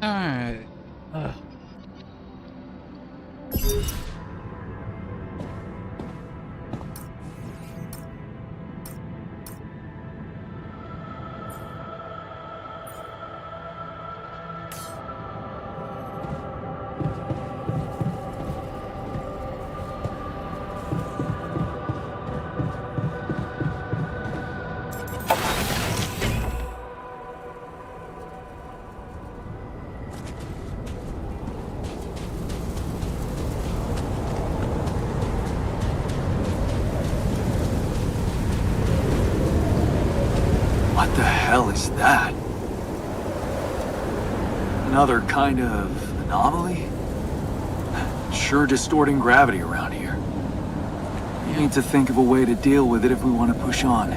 Alright. Ugh. What the hell is that? Another kind of anomaly? Sure distorting gravity around here. We need to think of a way to deal with it if we want to push on.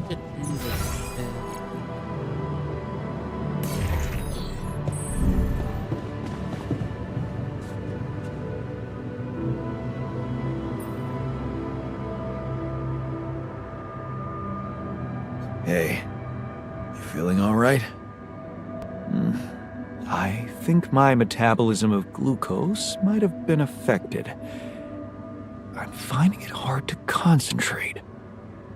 Get in this bed. Hey, you feeling all right? I think my metabolism of glucose might have been affected. I'm finding it hard to concentrate.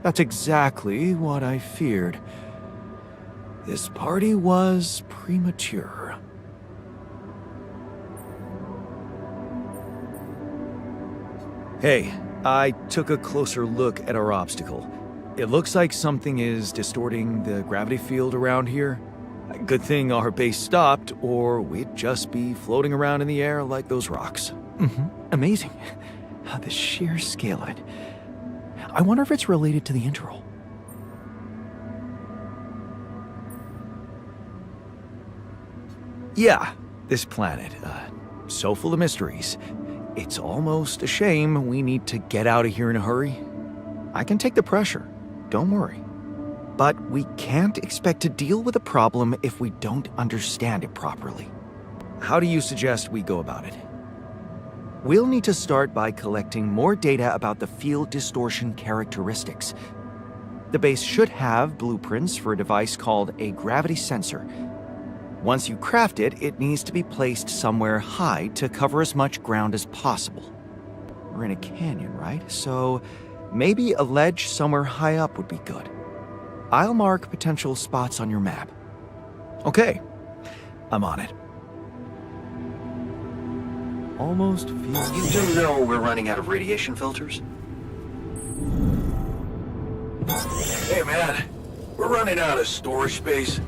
That's exactly what I feared. This party was premature. Hey, I took a closer look at our obstacle. It looks like something is distorting the gravity field around here. Good thing our base stopped, or we'd just be floating around in the air like those rocks. Amazing. The sheer scale of it. I wonder if it's related to the interval. Yeah, this planet, so full of mysteries. It's almost a shame we need to get out of here in a hurry. I can take the pressure, don't worry. But we can't expect to deal with a problem if we don't understand it properly. How do you suggest we go about it? We'll need to start by collecting more data about the field distortion characteristics. The base should have blueprints for a device called a gravity sensor. Once you craft it, it needs to be placed somewhere high to cover as much ground as possible. We're in a canyon, right? So maybe a ledge somewhere high up would be good. I'll mark potential spots on your map. Okay, I'm on it. Almost feels... You do know we're running out of radiation filters? Hey man, we're running out of storage space.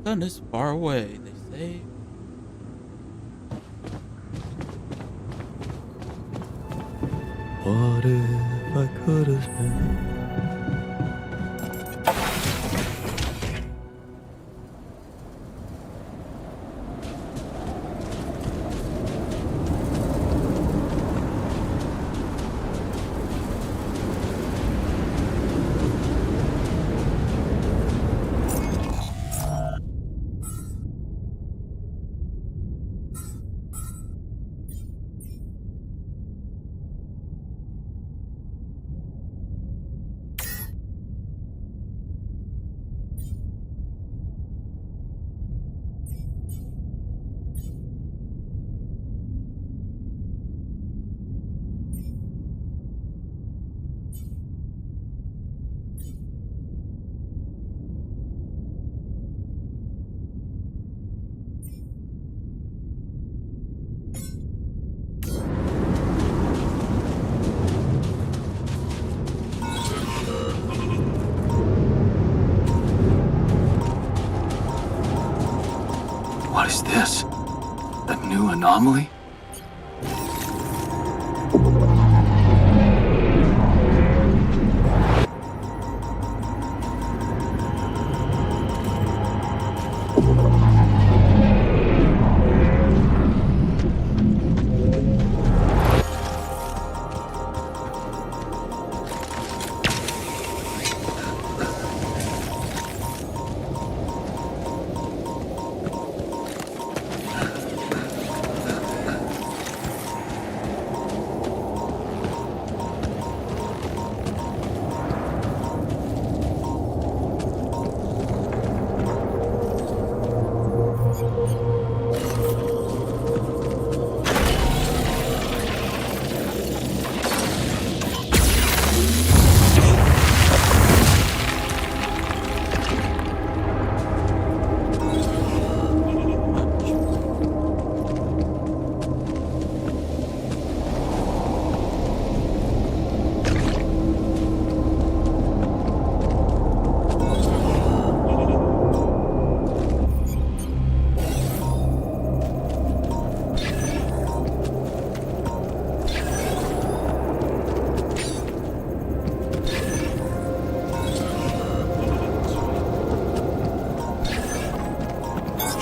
Done this far away, they say. What if I could have been? anomaly?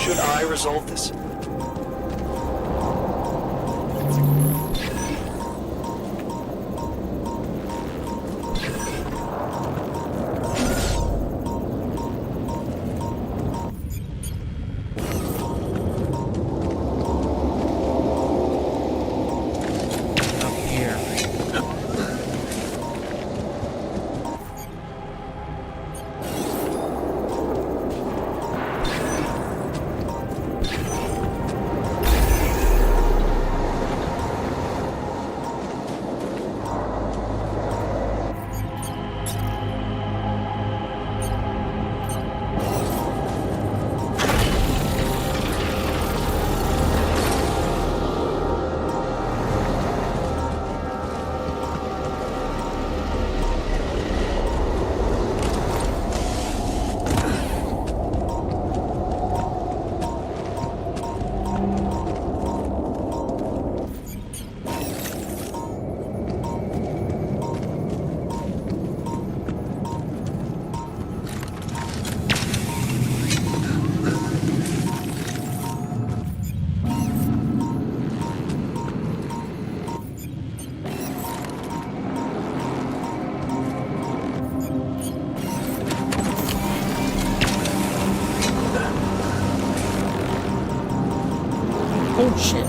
Should I resolve this? Up here. Oh shit.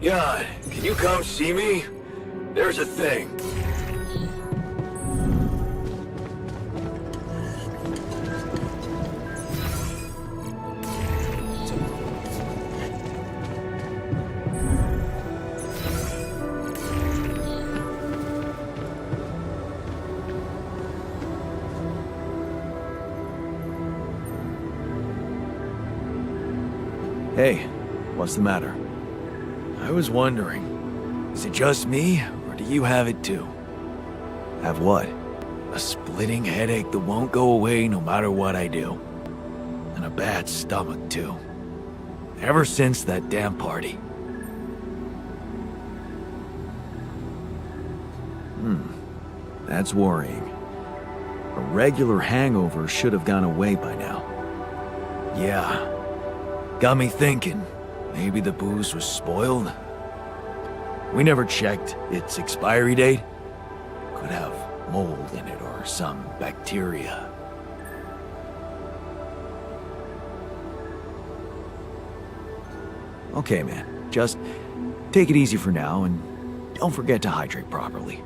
Jan, can you come see me? There's a thing. Hey, what's the matter? I was wondering, is it just me, or do you have it too? Have what? A splitting headache that won't go away no matter what I do. And a bad stomach too. Ever since that damn party. That's worrying. A regular hangover should have gone away by now. Yeah. Got me thinking, maybe the booze was spoiled? We never checked its expiry date. Could have mold in it or some bacteria. Okay, man. Just take it easy for now and don't forget to hydrate properly.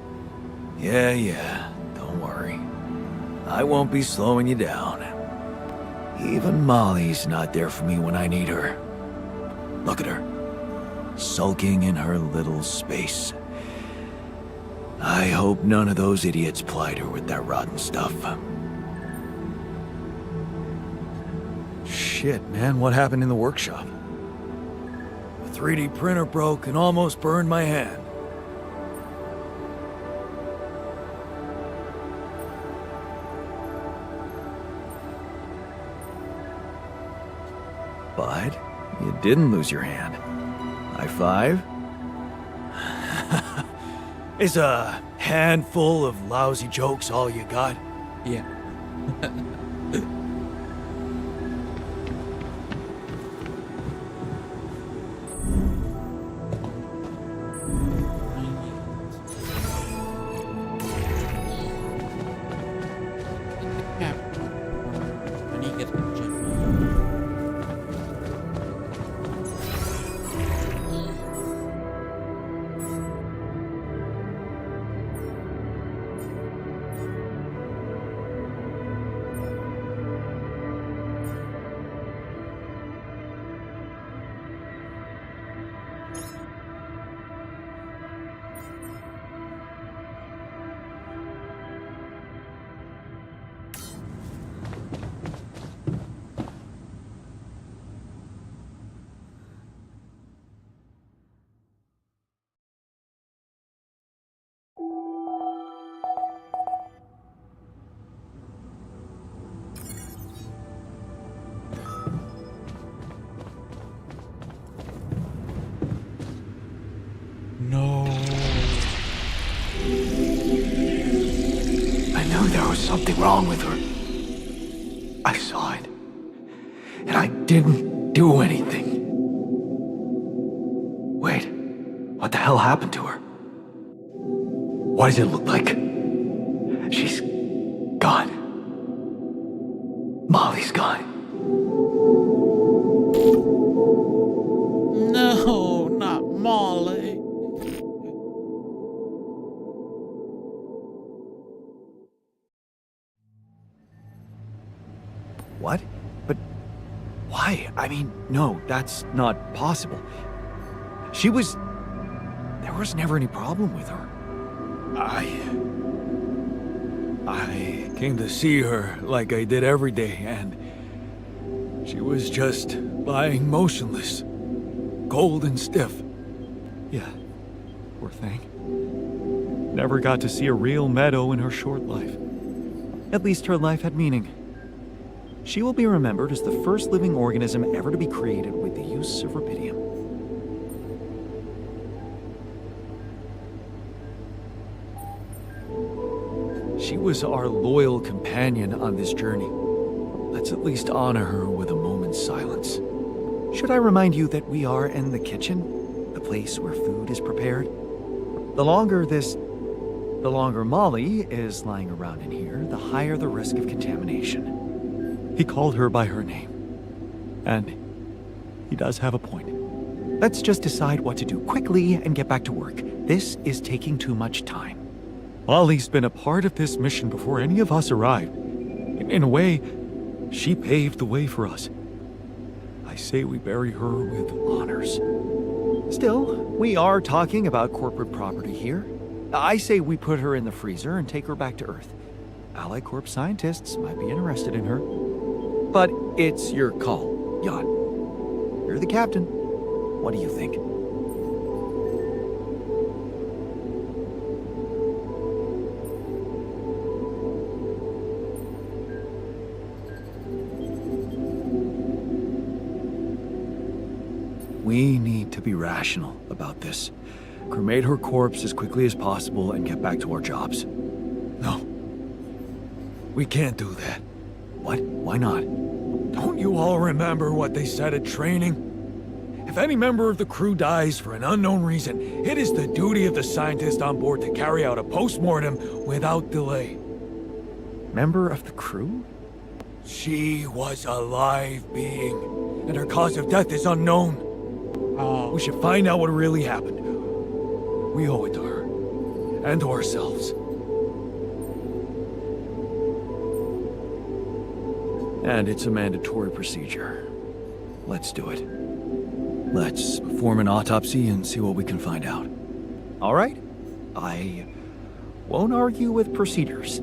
Yeah, don't worry. I won't be slowing you down. Even Molly's not there for me when I need her. Look at her, sulking in her little space. I hope none of those idiots plied her with that rotten stuff. Shit, man, what happened in the workshop? The 3D printer broke and almost burned my hand. But you didn't lose your hand. High five? Is a handful of lousy jokes all you got? Yeah. And he gets the gym. No. I knew there was something wrong with her. I saw it. And I didn't do anything. Wait, what the hell happened to her? What does it look like? She's gone. Molly's gone. No, not Molly. What? But why? I mean, no, that's not possible. There was never any problem with her. I came to see her like I did every day, and she was just lying motionless, cold and stiff. Yeah, poor thing. Never got to see a real meadow in her short life. At least her life had meaning. She will be remembered as the first living organism ever to be created with the use of rubidium. She was our loyal companion on this journey. Let's at least honor her with a moment's silence. Should I remind you that we are in the kitchen, the place where food is prepared? The longer Molly is lying around in here, the higher the risk of contamination. He called her by her name. And he does have a point. Let's just decide what to do quickly and get back to work. This is taking too much time. Molly's been a part of this mission before any of us arrived. In a way, she paved the way for us. I say we bury her with honors. Still, we are talking about corporate property here. I say we put her in the freezer and take her back to Earth. Ally Corp scientists might be interested in her. But it's your call, Jan. You're the captain. What do you think? We need to be rational about this. Cremate her corpse as quickly as possible and get back to our jobs. No. We can't do that. What? Why not? Don't you all remember what they said at training? If any member of the crew dies for an unknown reason, it is the duty of the scientist on board to carry out a post-mortem without delay. Member of the crew? She was a live being, and her cause of death is unknown. Oh. We should find out what really happened. We owe it to her, and to ourselves. And it's a mandatory procedure. Let's do it. Let's perform an autopsy and see what we can find out. All right? I won't argue with procedures.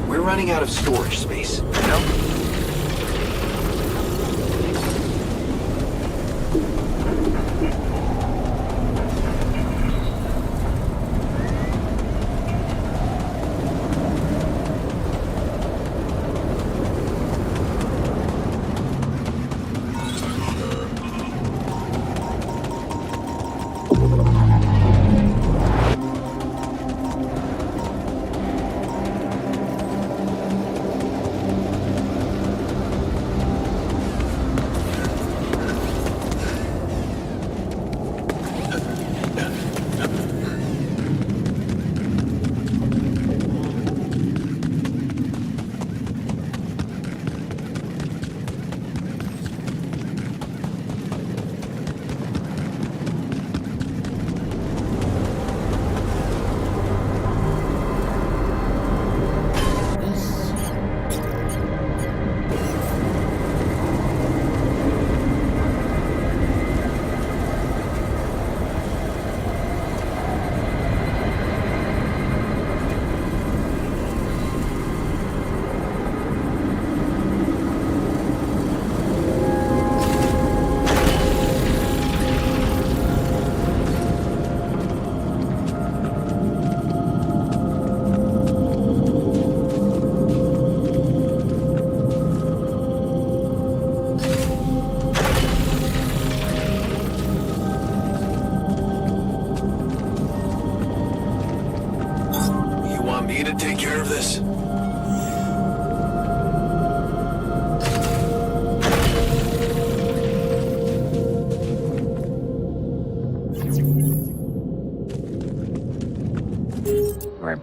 We're running out of storage space, you know? Me to take care of this? Right.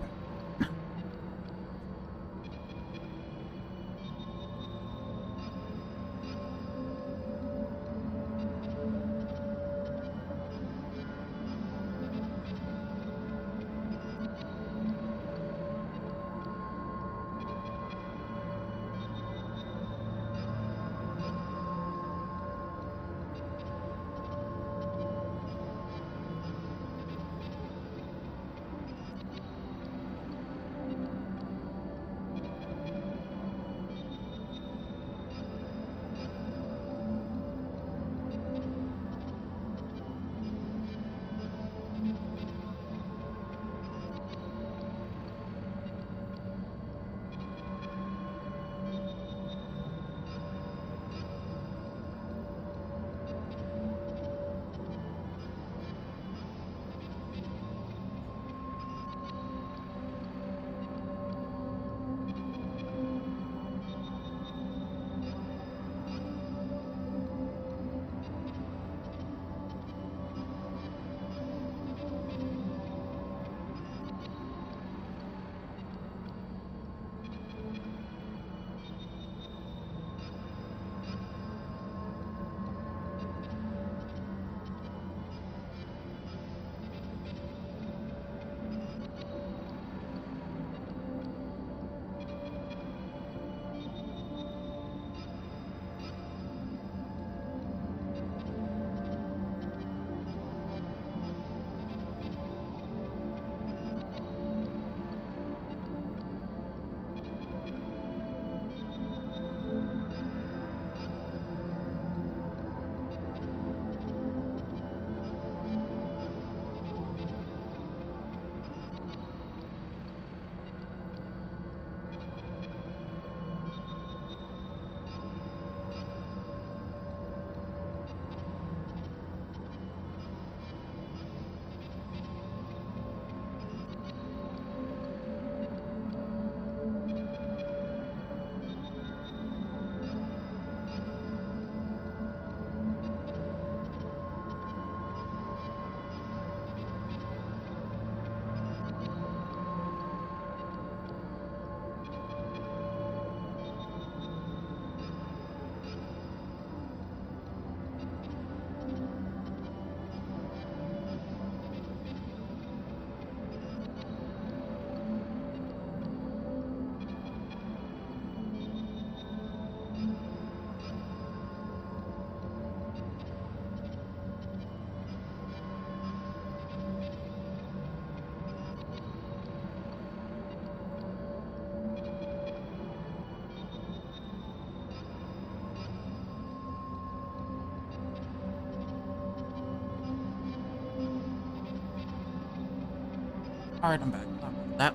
Alright, I'm back. Sorry about that.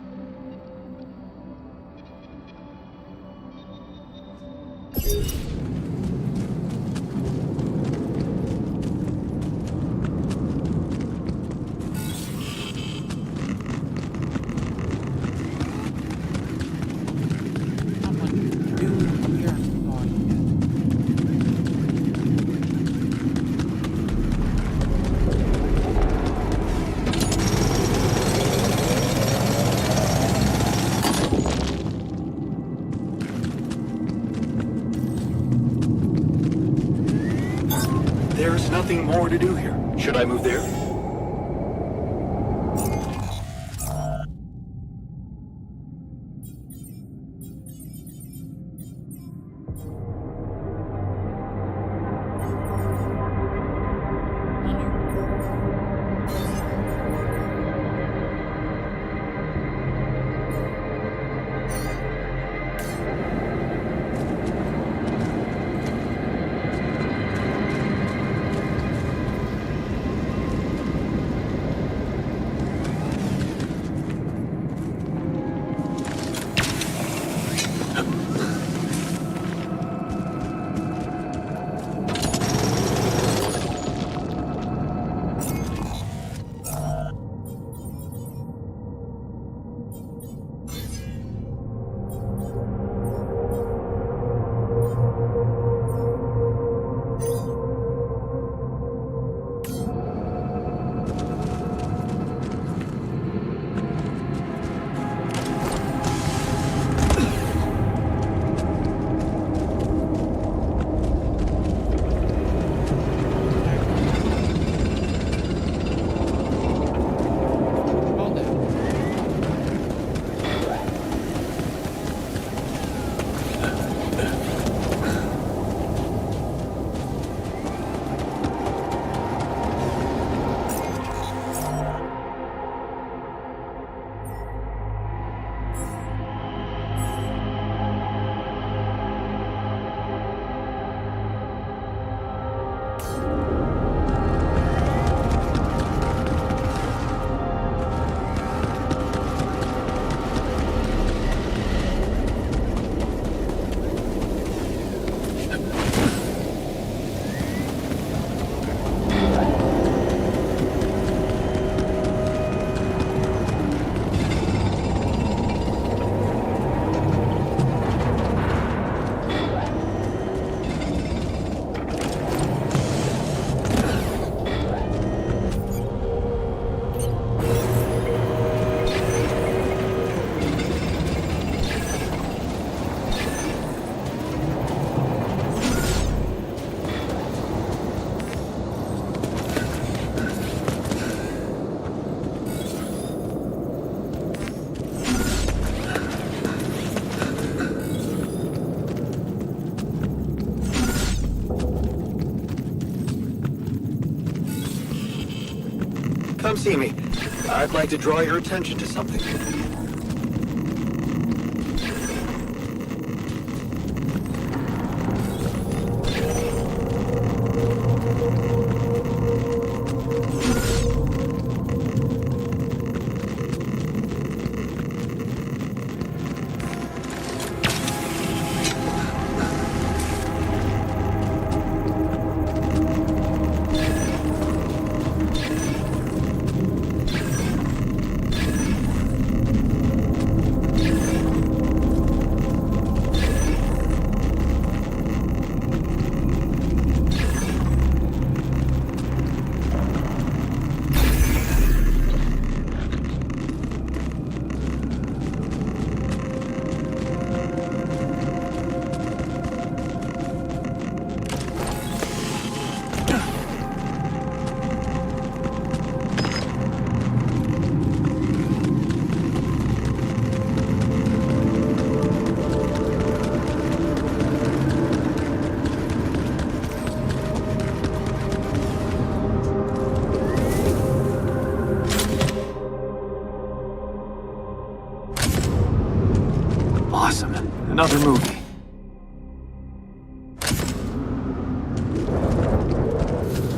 Not much to do here. Oh, yeah. There's nothing more to do here. Should I move there? Hold it. Come see me. I'd like to draw your attention to something. Awesome. Another movie.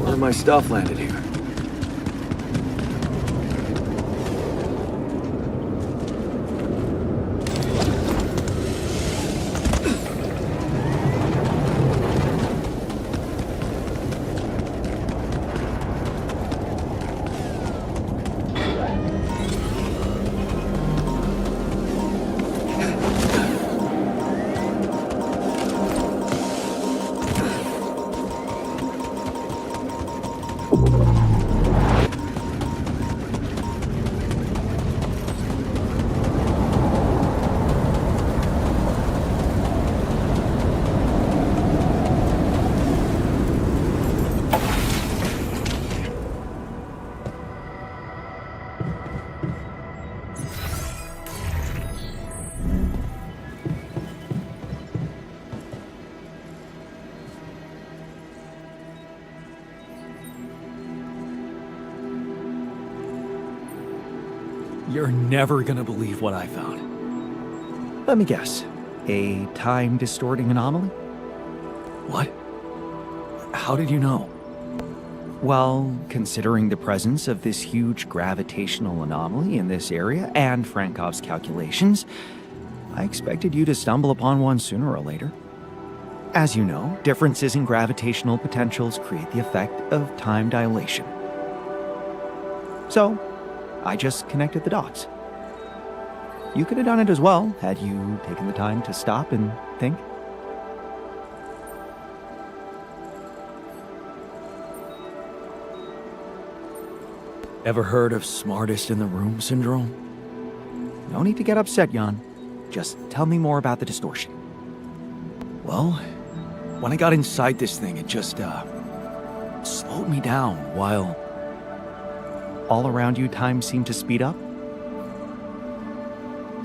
Where my stuff landed here. You're never gonna believe what I found. Let me guess. A time-distorting anomaly? What? How did you know? Well, considering the presence of this huge gravitational anomaly in this area and Frankov's calculations, I expected you to stumble upon one sooner or later. As you know, differences in gravitational potentials create the effect of time dilation. So, I just connected the dots. You could have done it as well, had you taken the time to stop and think. Ever heard of smartest in the room syndrome? No need to get upset, Jan. Just tell me more about the distortion. Well, when I got inside this thing, it just, slowed me down while all around you time seemed to speed up?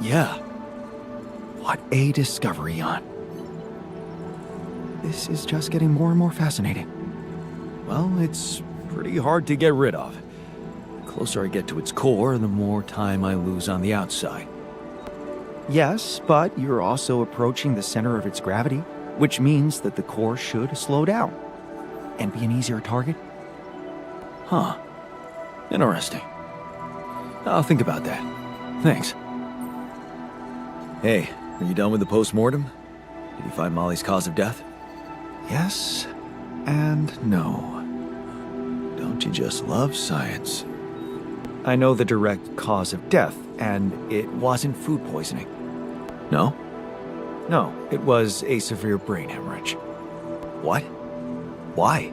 Yeah. What a discovery, Jan. This is just getting more and more fascinating. Well, it's pretty hard to get rid of. The closer I get to its core, the more time I lose on the outside. Yes, but you're also approaching the center of its gravity, which means that the core should slow down and be an easier target. Huh. Interesting. I'll think about that. Thanks. Hey, are you done with the post-mortem? Did you find Molly's cause of death? Yes and no. Don't you just love science? I know the direct cause of death, and it wasn't food poisoning. No? No, it was a severe brain hemorrhage. What? Why?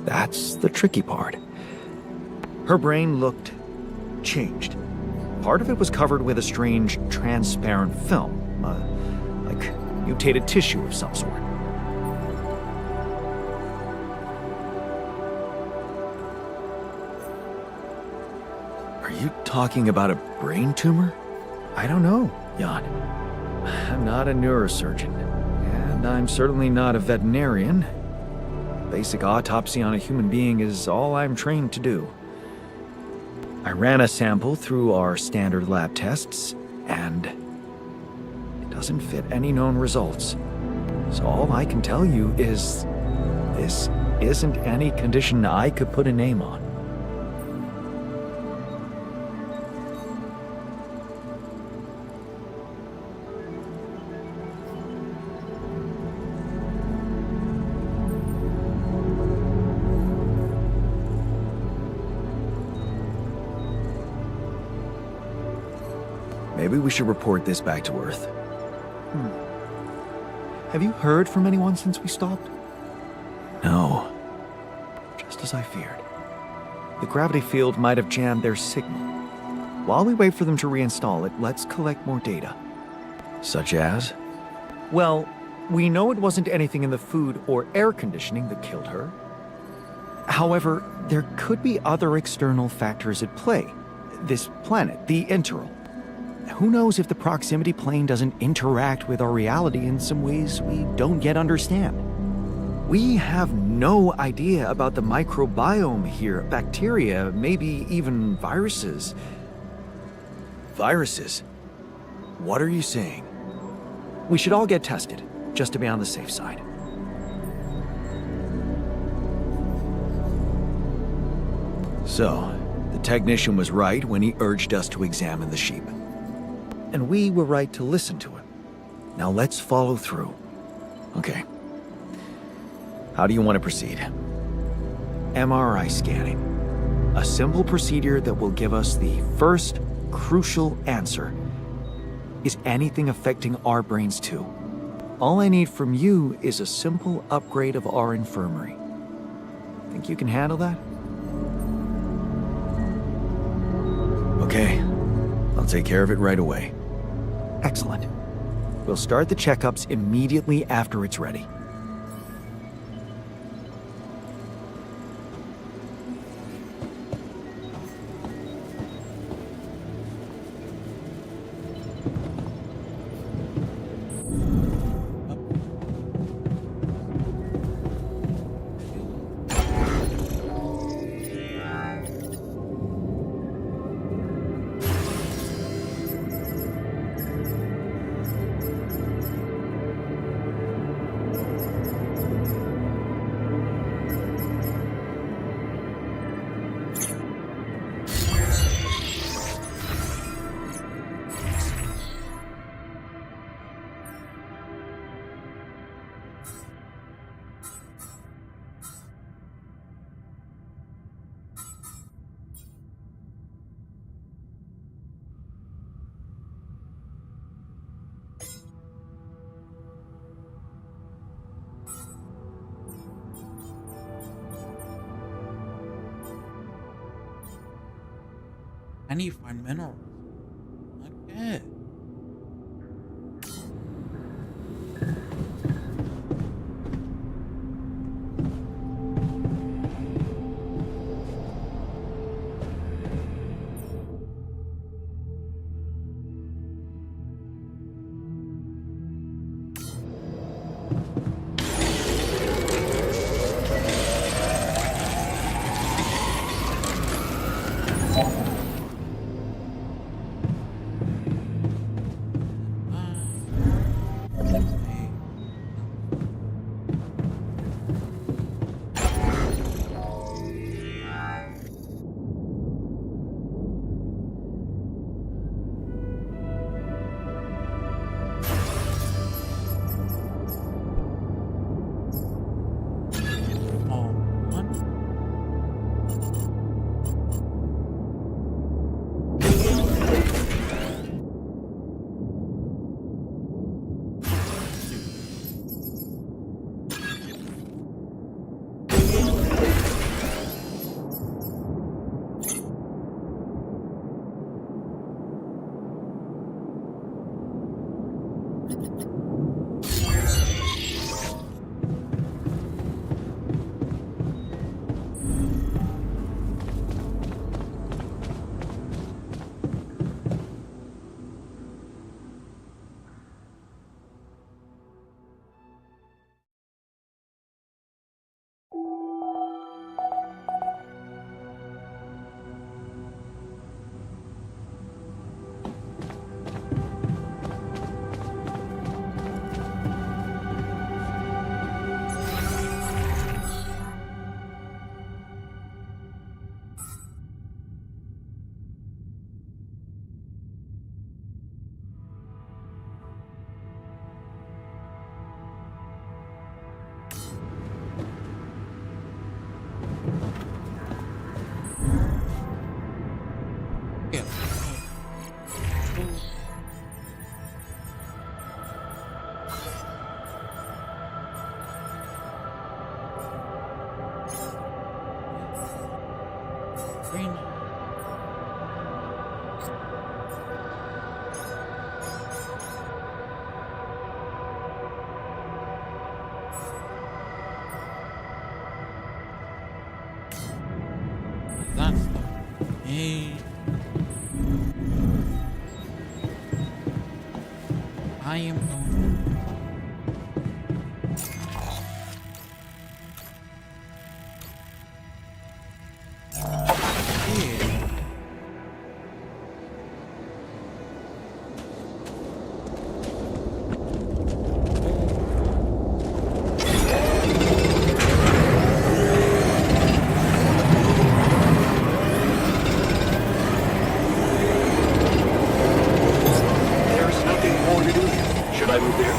That's the tricky part. Her brain looked changed. Part of it was covered with a strange, transparent film, like mutated tissue of some sort. Are you talking about a brain tumor? I don't know, Jan. I'm not a neurosurgeon, and I'm certainly not a veterinarian. Basic autopsy on a human being is all I'm trained to do. I ran a sample through our standard lab tests, and it doesn't fit any known results. So all I can tell you is this isn't any condition I could put a name on. Maybe we should report this back to Earth. Have you heard from anyone since we stopped? No. Just as I feared. The gravity field might have jammed their signal. While we wait for them to reinstall it, let's collect more data. Such as? Well, we know it wasn't anything in the food or air conditioning that killed her. However, there could be other external factors at play. This planet, the Interral. Who knows if the proximity plane doesn't interact with our reality in some ways we don't yet understand? We have no idea about the microbiome here, bacteria, maybe even viruses. Viruses? What are you saying? We should all get tested, just to be on the safe side. So, the technician was right when he urged us to examine the sheep. And we were right to listen to him. Now let's follow through. Okay. How do you want to proceed? MRI scanning. A simple procedure that will give us the first crucial answer. Is anything affecting our brains too? All I need from you is a simple upgrade of our infirmary. Think you can handle that? Okay. I'll take care of it right away. Excellent. We'll start the checkups immediately after it's ready. I need to find minerals. Okay. Yeah. Green. That's the hey. I am going. Yeah. There's nothing more to do here. Should I move there?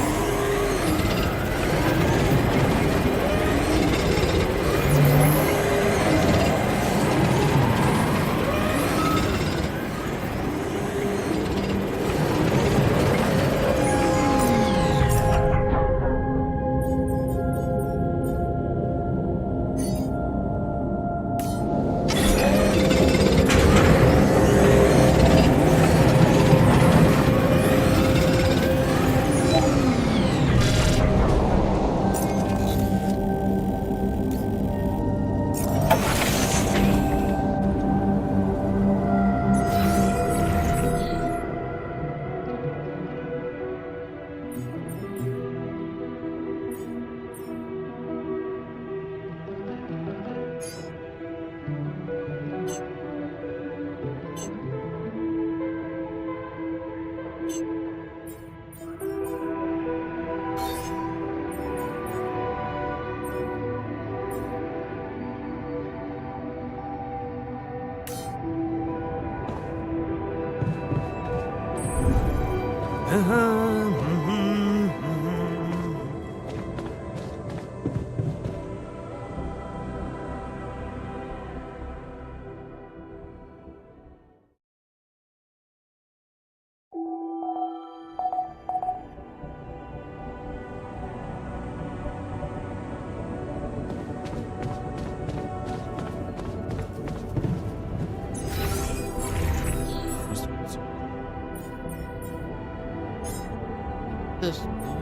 this going?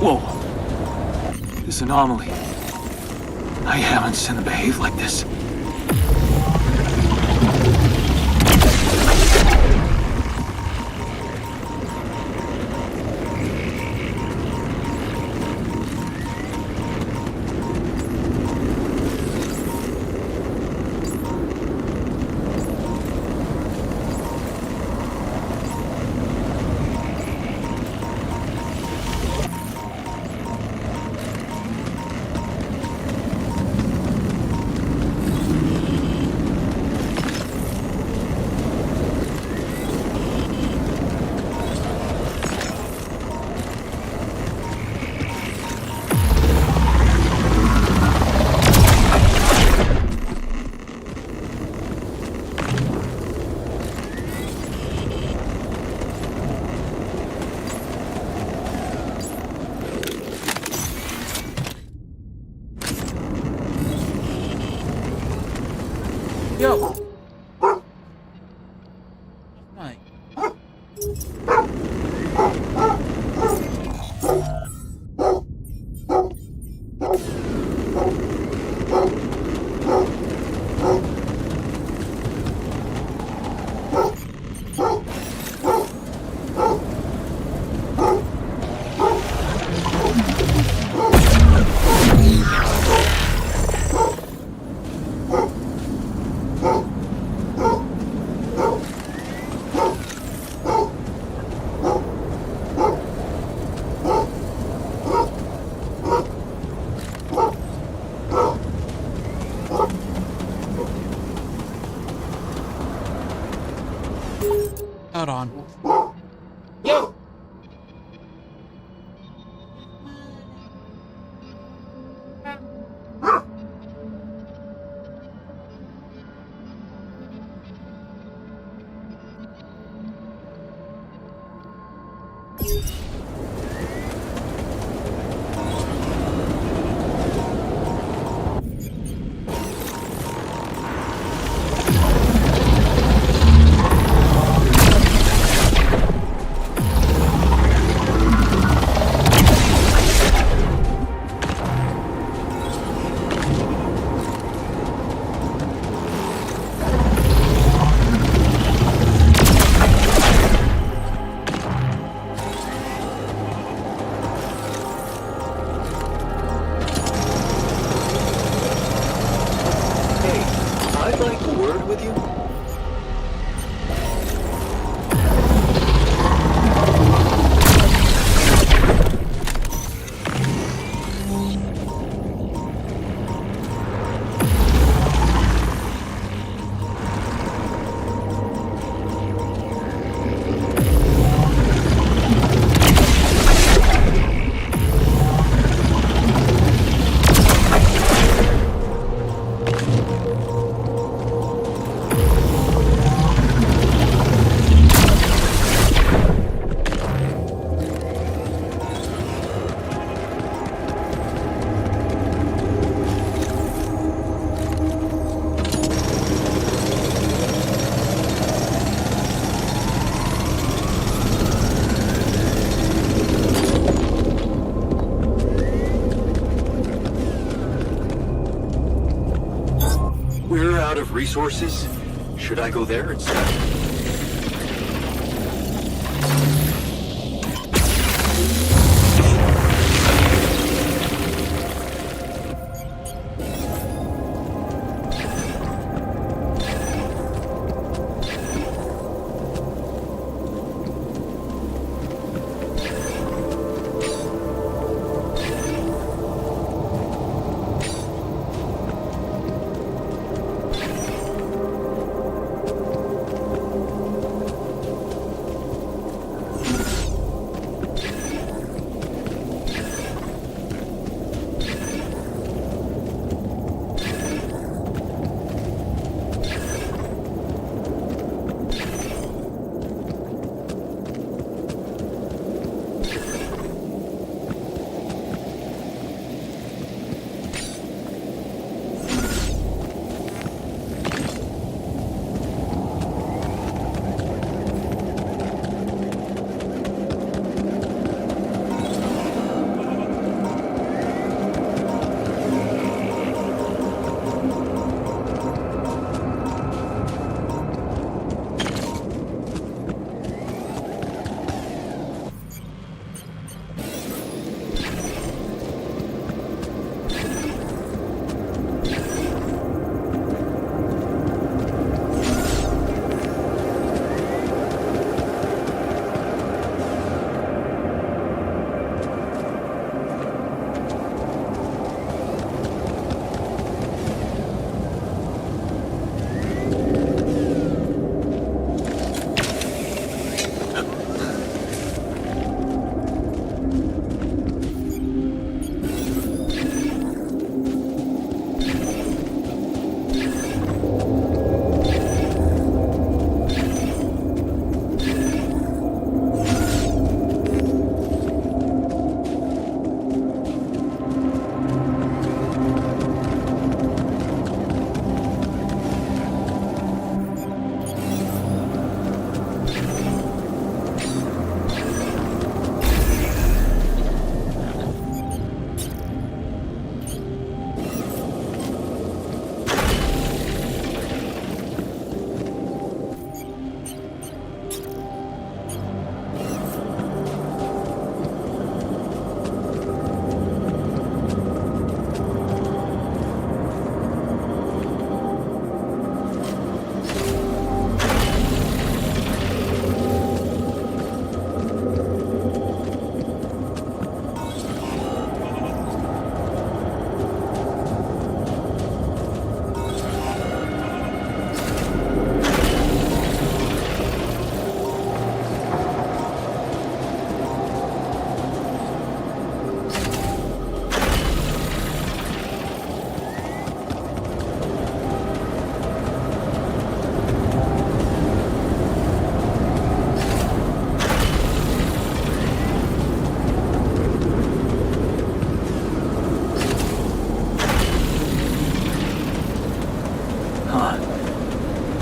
Whoa. This anomaly. I haven't seen them behave like this. resources. Should I go there instead?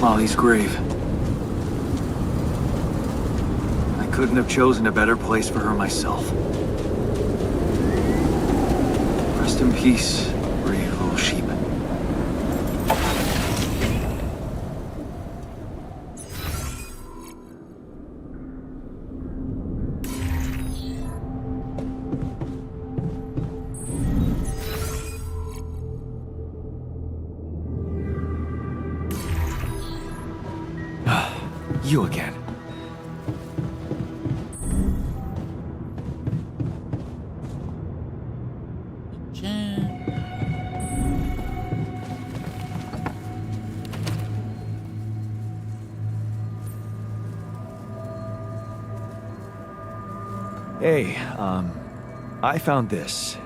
Molly's grave. I couldn't have chosen a better place for her myself. Rest in peace, brave little sheep. You again. Hey, I found this.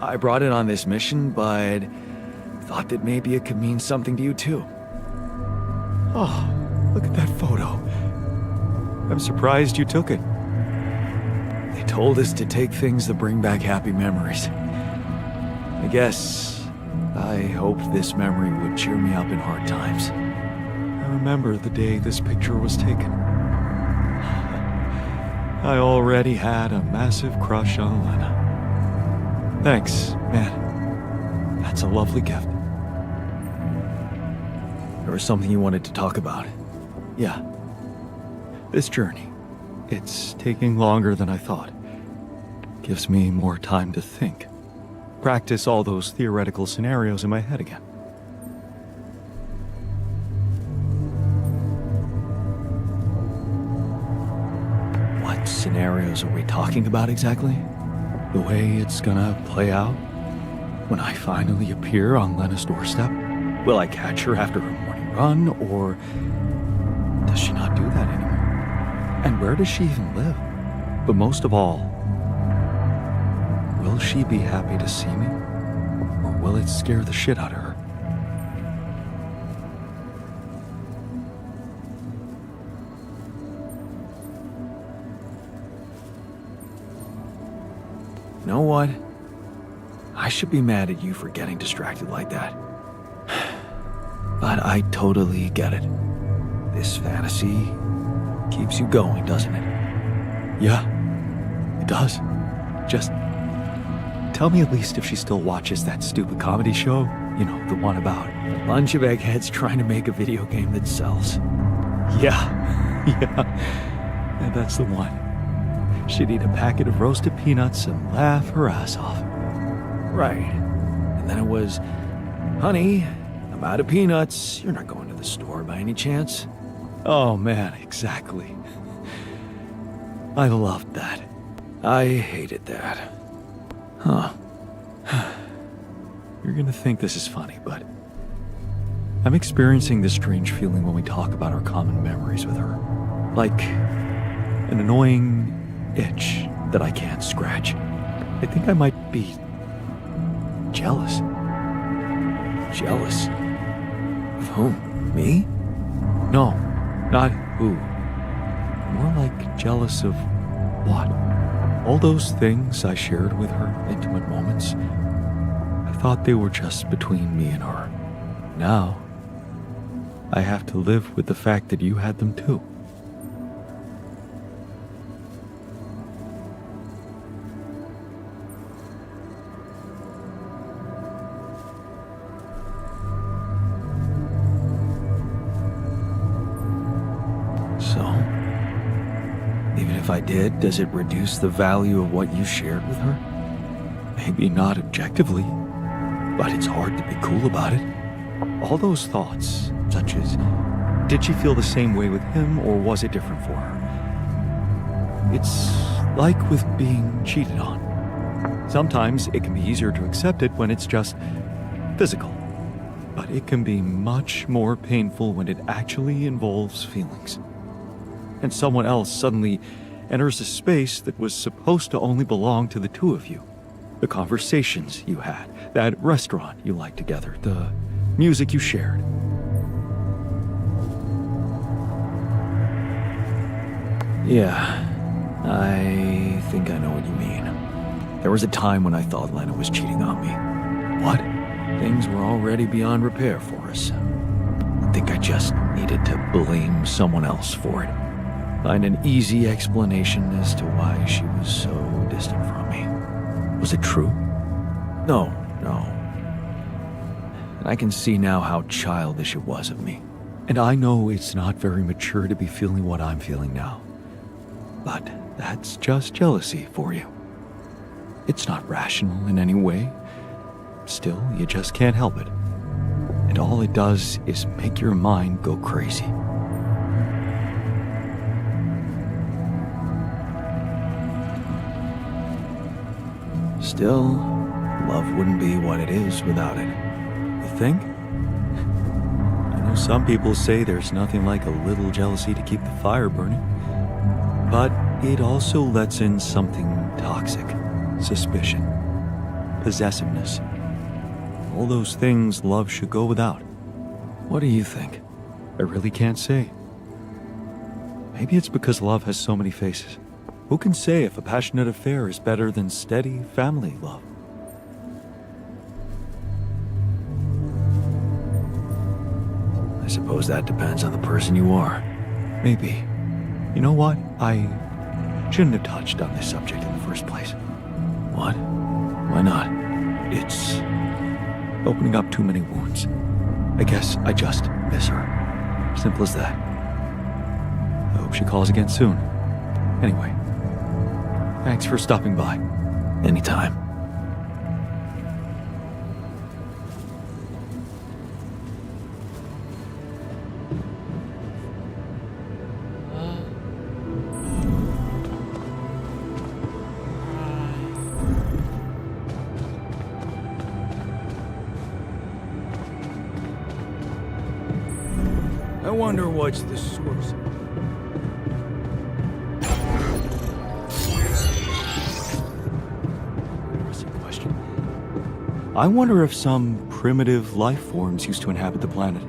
I brought it on this mission, but thought that maybe it could mean something to you too. Oh, look at that photo. I'm surprised you took it. They told us to take things that bring back happy memories. I hope this memory would cheer me up in hard times. I remember the day this picture was taken. I already had a massive crush on Lena. Thanks, man. That's a lovely gift. There was something you wanted to talk about. Yeah. This journey. It's taking longer than I thought. Gives me more time to think. Practice all those theoretical scenarios in my head again. What scenarios are we talking about exactly? The way it's gonna play out? When I finally appear on Lena's doorstep? Will I catch her after her morning run, or does she not do that anymore? And where does she even live? But most of all, will she be happy to see me? Or will it scare the shit out of her? You know what? I should be mad at you for getting distracted like that. But I totally get it. This fantasy keeps you going, doesn't it? Yeah, it does. Just tell me at least if she still watches that stupid comedy show. You know, the one about a bunch of eggheads trying to make a video game that sells. Yeah, yeah, that's the one. She'd eat a packet of roasted peanuts and laugh her ass off. Right. And then it was, honey, I'm out of peanuts. You're not going to the store by any chance? Oh man, exactly. I loved that. I hated that. Huh. You're gonna think this is funny, but I'm experiencing this strange feeling when we talk about our common memories with her. Like an annoying itch that I can't scratch. I think I might be jealous. Jealous? Of whom? Me? No, not who. More like jealous of what? All those things I shared with her, intimate moments, I thought they were just between me and her. Now, I have to live with the fact that you had them too. If I did, does it reduce the value of what you shared with her? Maybe not objectively, but it's hard to be cool about it. All those thoughts, such as, did she feel the same way with him, or was it different for her? It's like with being cheated on. Sometimes it can be easier to accept it when it's just physical, but it can be much more painful when it actually involves feelings. And someone else suddenly enters a space that was supposed to only belong to the two of you. The conversations you had, that restaurant you liked together, the music you shared. Yeah, I think I know what you mean. There was a time when I thought Lena was cheating on me. What? Things were already beyond repair for us. I think I just needed to blame someone else for it. Find an easy explanation as to why she was so distant from me. Was it true? No. I can see now how childish it was of me. And I know it's not very mature to be feeling what I'm feeling now. But that's just jealousy for you. It's not rational in any way. Still, you just can't help it. And all it does is make your mind go crazy. Still, love wouldn't be what it is without it. You think? I know some people say there's nothing like a little jealousy to keep the fire burning. But it also lets in something toxic. Suspicion. Possessiveness. All those things love should go without. What do you think? I really can't say. Maybe it's because love has so many faces. Who can say if a passionate affair is better than steady family love? I suppose that depends on the person you are. Maybe. You know what? I shouldn't have touched on this subject in the first place. What? Why not? It's opening up too many wounds. I guess I just miss her. Simple as that. I hope she calls again soon. Anyway, thanks for stopping by. Anytime. I wonder what's the source. Interesting question. I wonder if some primitive life forms used to inhabit the planet.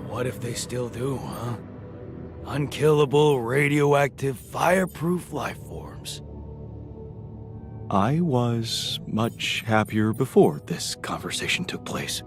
What if they still do, huh? Unkillable, radioactive, fireproof life forms. I was much happier before this conversation took place.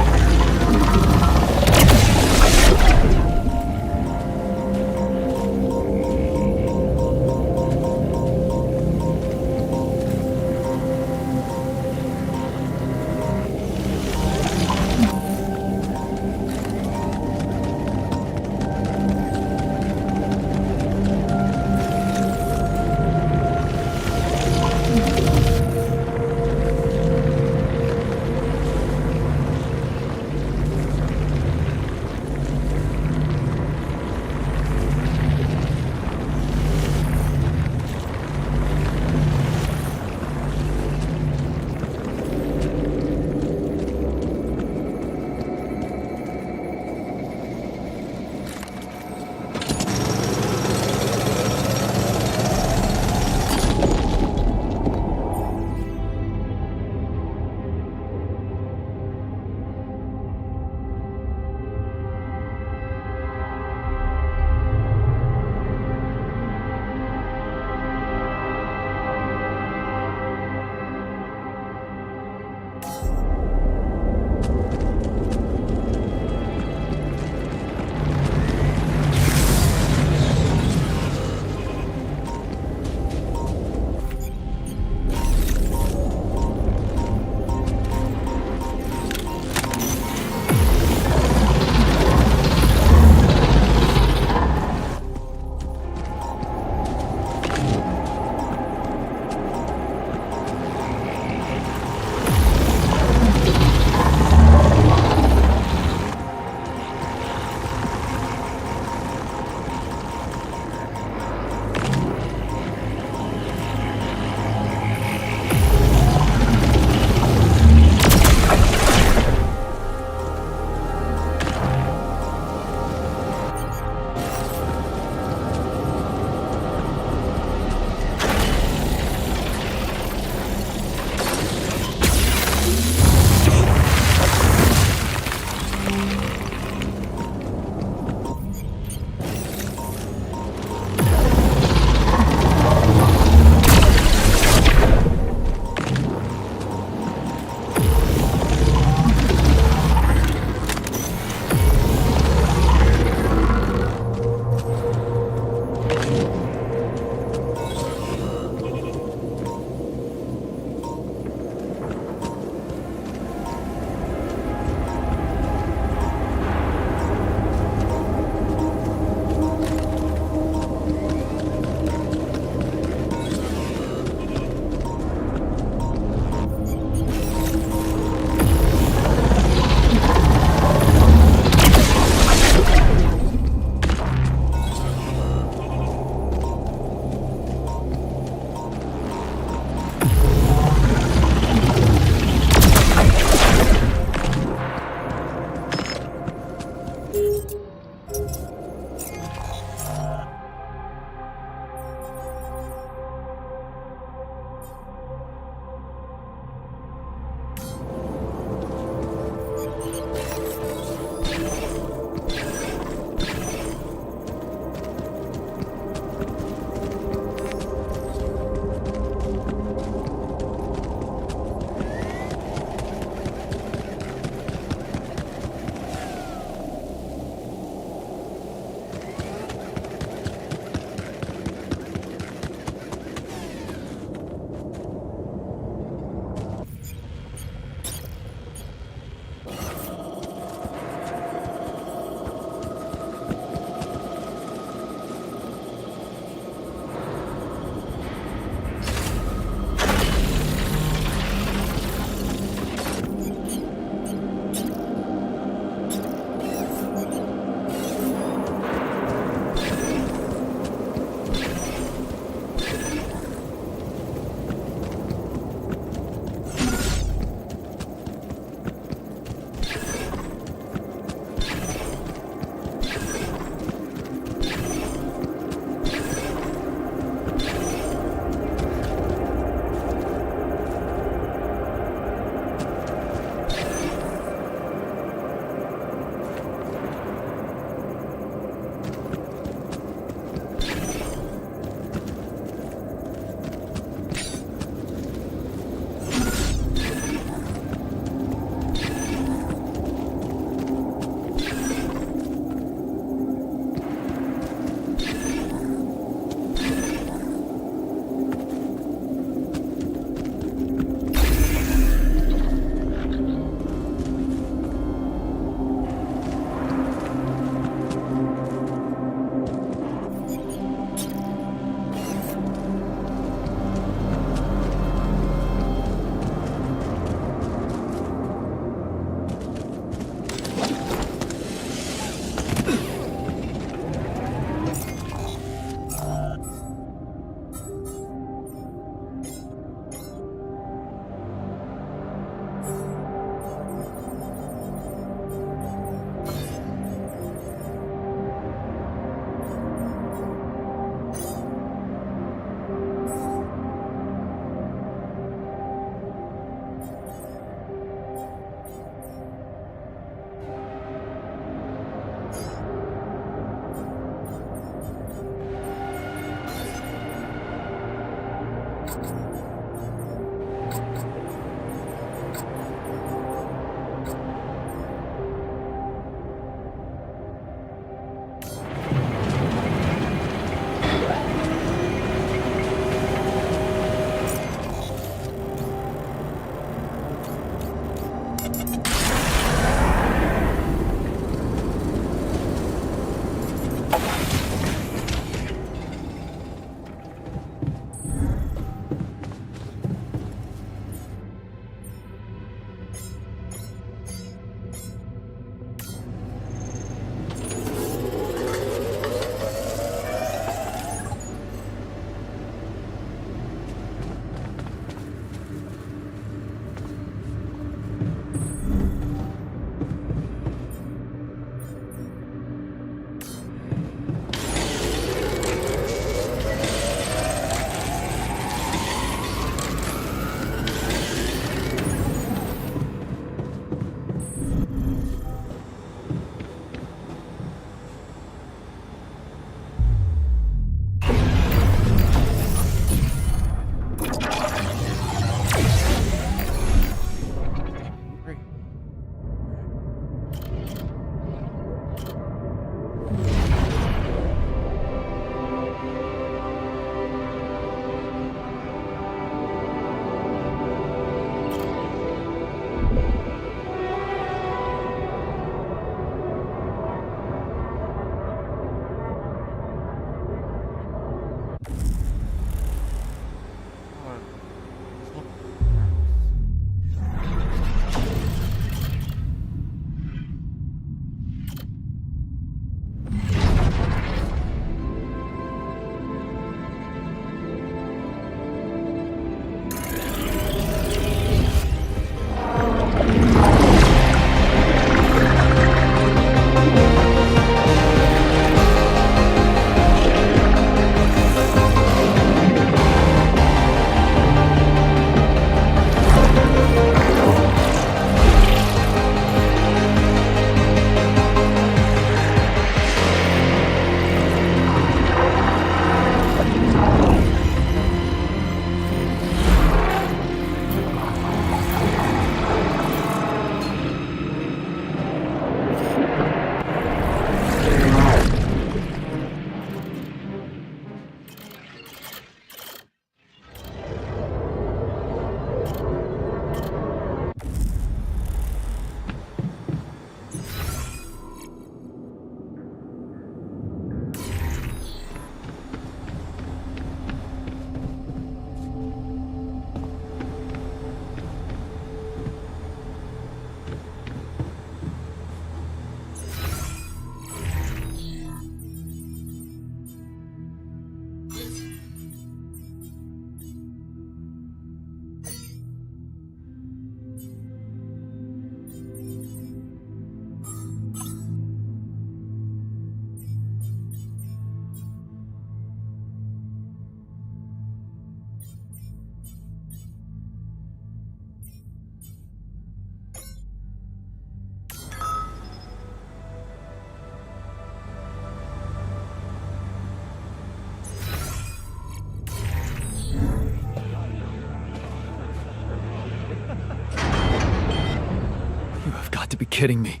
to be kidding me.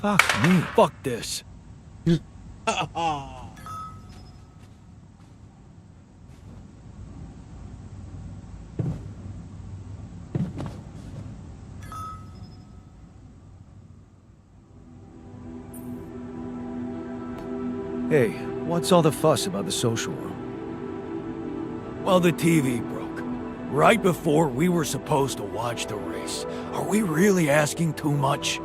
Fuck me. Fuck this. Hey, what's all the fuss about the social room? Well, the TV broke. Right before we were supposed to watch the race. Are we really asking too much?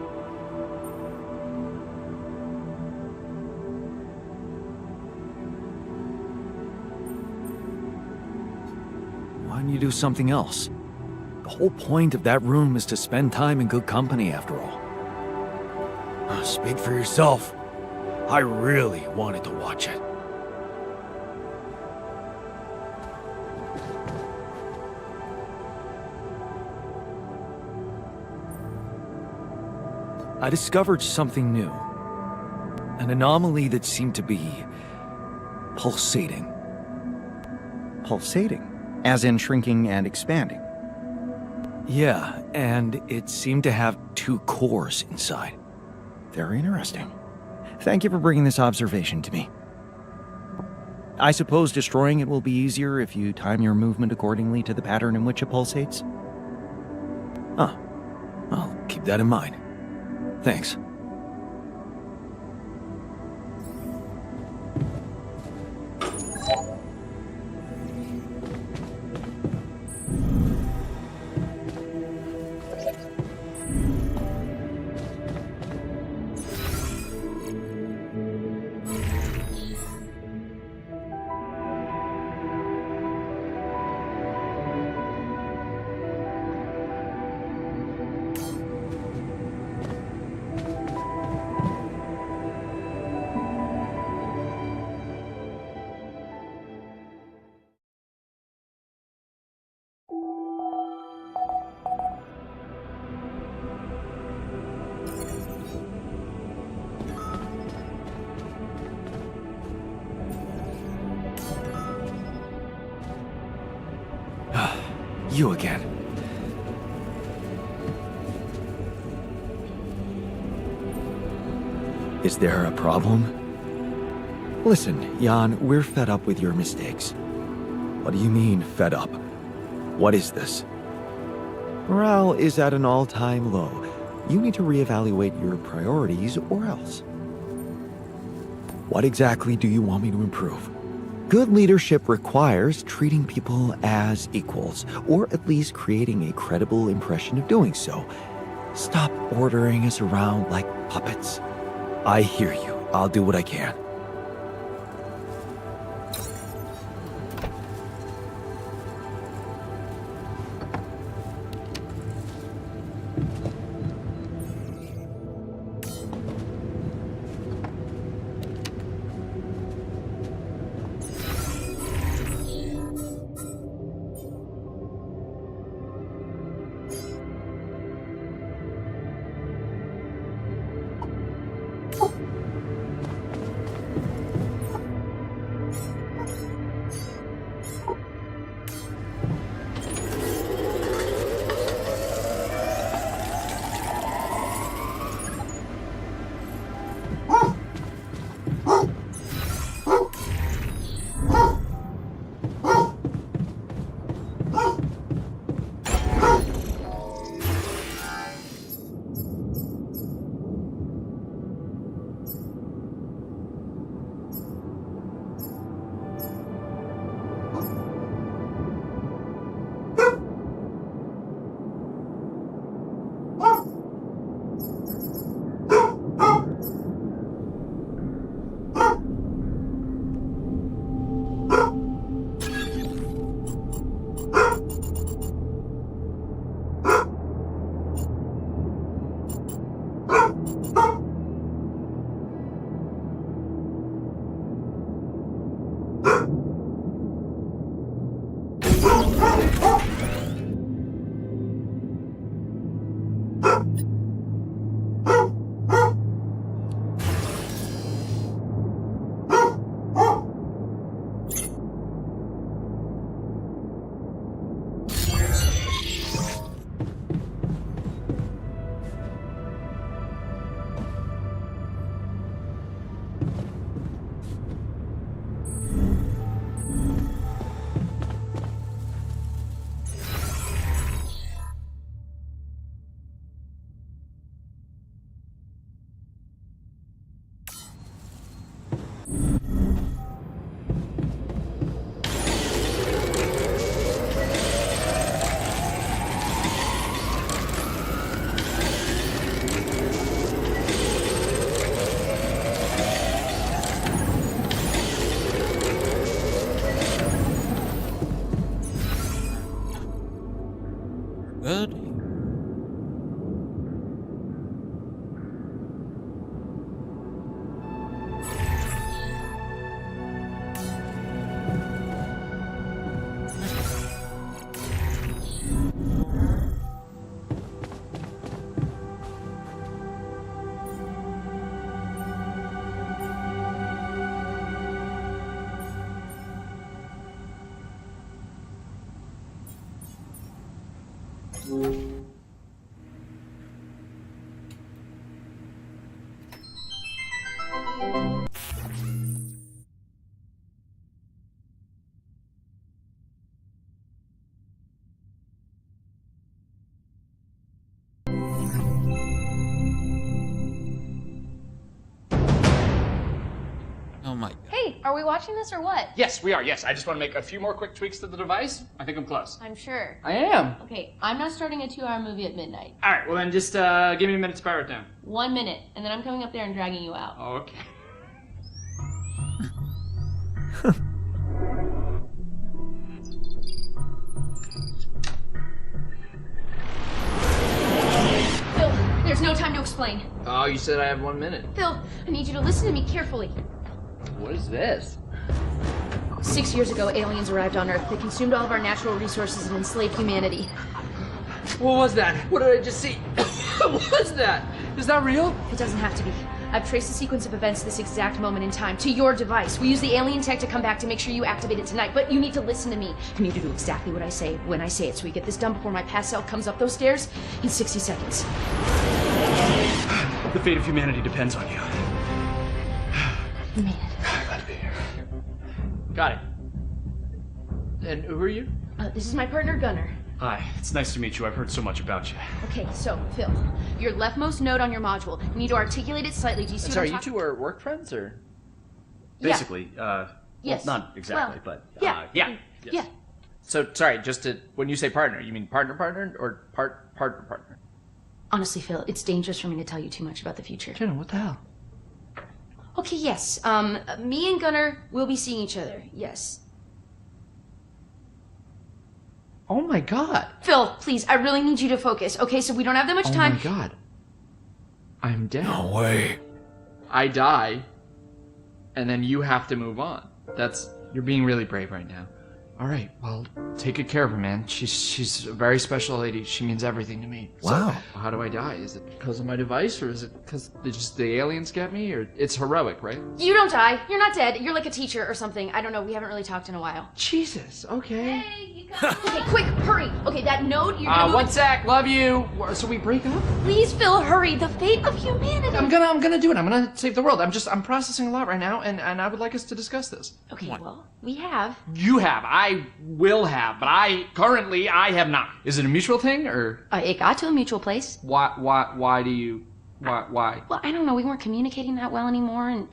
Why don't you do something else? The whole point of that room is to spend time in good company, after all. Speak for yourself. I really wanted to watch it. I discovered something new. An anomaly that seemed to be pulsating. Pulsating? As in shrinking and expanding? Yeah, and it seemed to have two cores inside. Very interesting. Thank you for bringing this observation to me. I suppose destroying it will be easier if you time your movement accordingly to the pattern in which it pulsates? Huh. I'll keep that in mind. Thanks. You again. Is there a problem? Listen, Jan, we're fed up with your mistakes. What do you mean, fed up? What is this? Morale is at an all-time low. You need to reevaluate your priorities or else. What exactly do you want me to improve? Good leadership requires treating people as equals, or at least creating a credible impression of doing so. Stop ordering us around like puppets. I hear you. I'll do what I can. Good. Oh my god. Hey, are we watching this or what? Yes, we are. Yes, I just want to make a few more quick tweaks to the device. I think I'm close. I'm sure. I am. Okay, I'm not starting a 2-hour movie at midnight. All right, well then just give me a minute to power it down. 1 minute, and then I'm coming up there and dragging you out. Okay. Phil, there's no time to explain. Oh, you said I have 1 minute. Phil, I need you to listen to me carefully. What is this? 6 years ago, aliens arrived on Earth. They consumed all of our natural resources and enslaved humanity. What was that? What did I just see? What was that? Is that real? It doesn't have to be. I've traced the sequence of events to this exact moment in time, to your device. We use the alien tech to come back to make sure you activate it tonight, but you need to listen to me. You need to do exactly what I say when I say it, so we get this done before my past self comes up those stairs in 60 seconds. The fate of humanity depends on you. Man. Glad to be here. Got it. And who are you? This is my partner, Gunnar. Hi, it's nice to meet you. I've heard so much about you. Okay, so, Phil, your leftmost node on your module. You need to articulate it slightly. Do you see Sorry, what I'm you two are work friends, or? Yeah. Basically, Yes. well, not exactly, Well, but, yeah. Yeah. Yeah. So, sorry, just to, when you say partner, you mean partner, or partner? Honestly, Phil, it's dangerous for me to tell you too much about the future. Jenna, what the hell? Okay, yes. Me and Gunnar will be seeing each other. Yes. Oh my god. Phil, please, I really need you to focus. Okay, so we don't have that much time. Oh my god. I'm dead. No way. I die, and then you have to move on. You're being really brave right now. Alright, well, take good care of her, man. She's a very special lady. She means everything to me. Wow. So, how do I die? Is it because of my device, or is it because the aliens get me? Or it's heroic, right? You don't die. You're not dead. You're like a teacher or something. I don't know. We haven't really talked in a while. Jesus, okay. Hey, you got Okay, quick, hurry. Okay, that node, you're gonna move One it- sec, love you. So we break up? Please, Phil, hurry. The fate of humanity. I'm gonna do it. I'm gonna save the world. I'm processing a lot right now, and I would like us to discuss this. Okay, well, we have. You have, I will have, but I have not. Is it a mutual thing, or It got to a mutual place. why do you, why? Well, I don't know. We weren't communicating that well anymore, and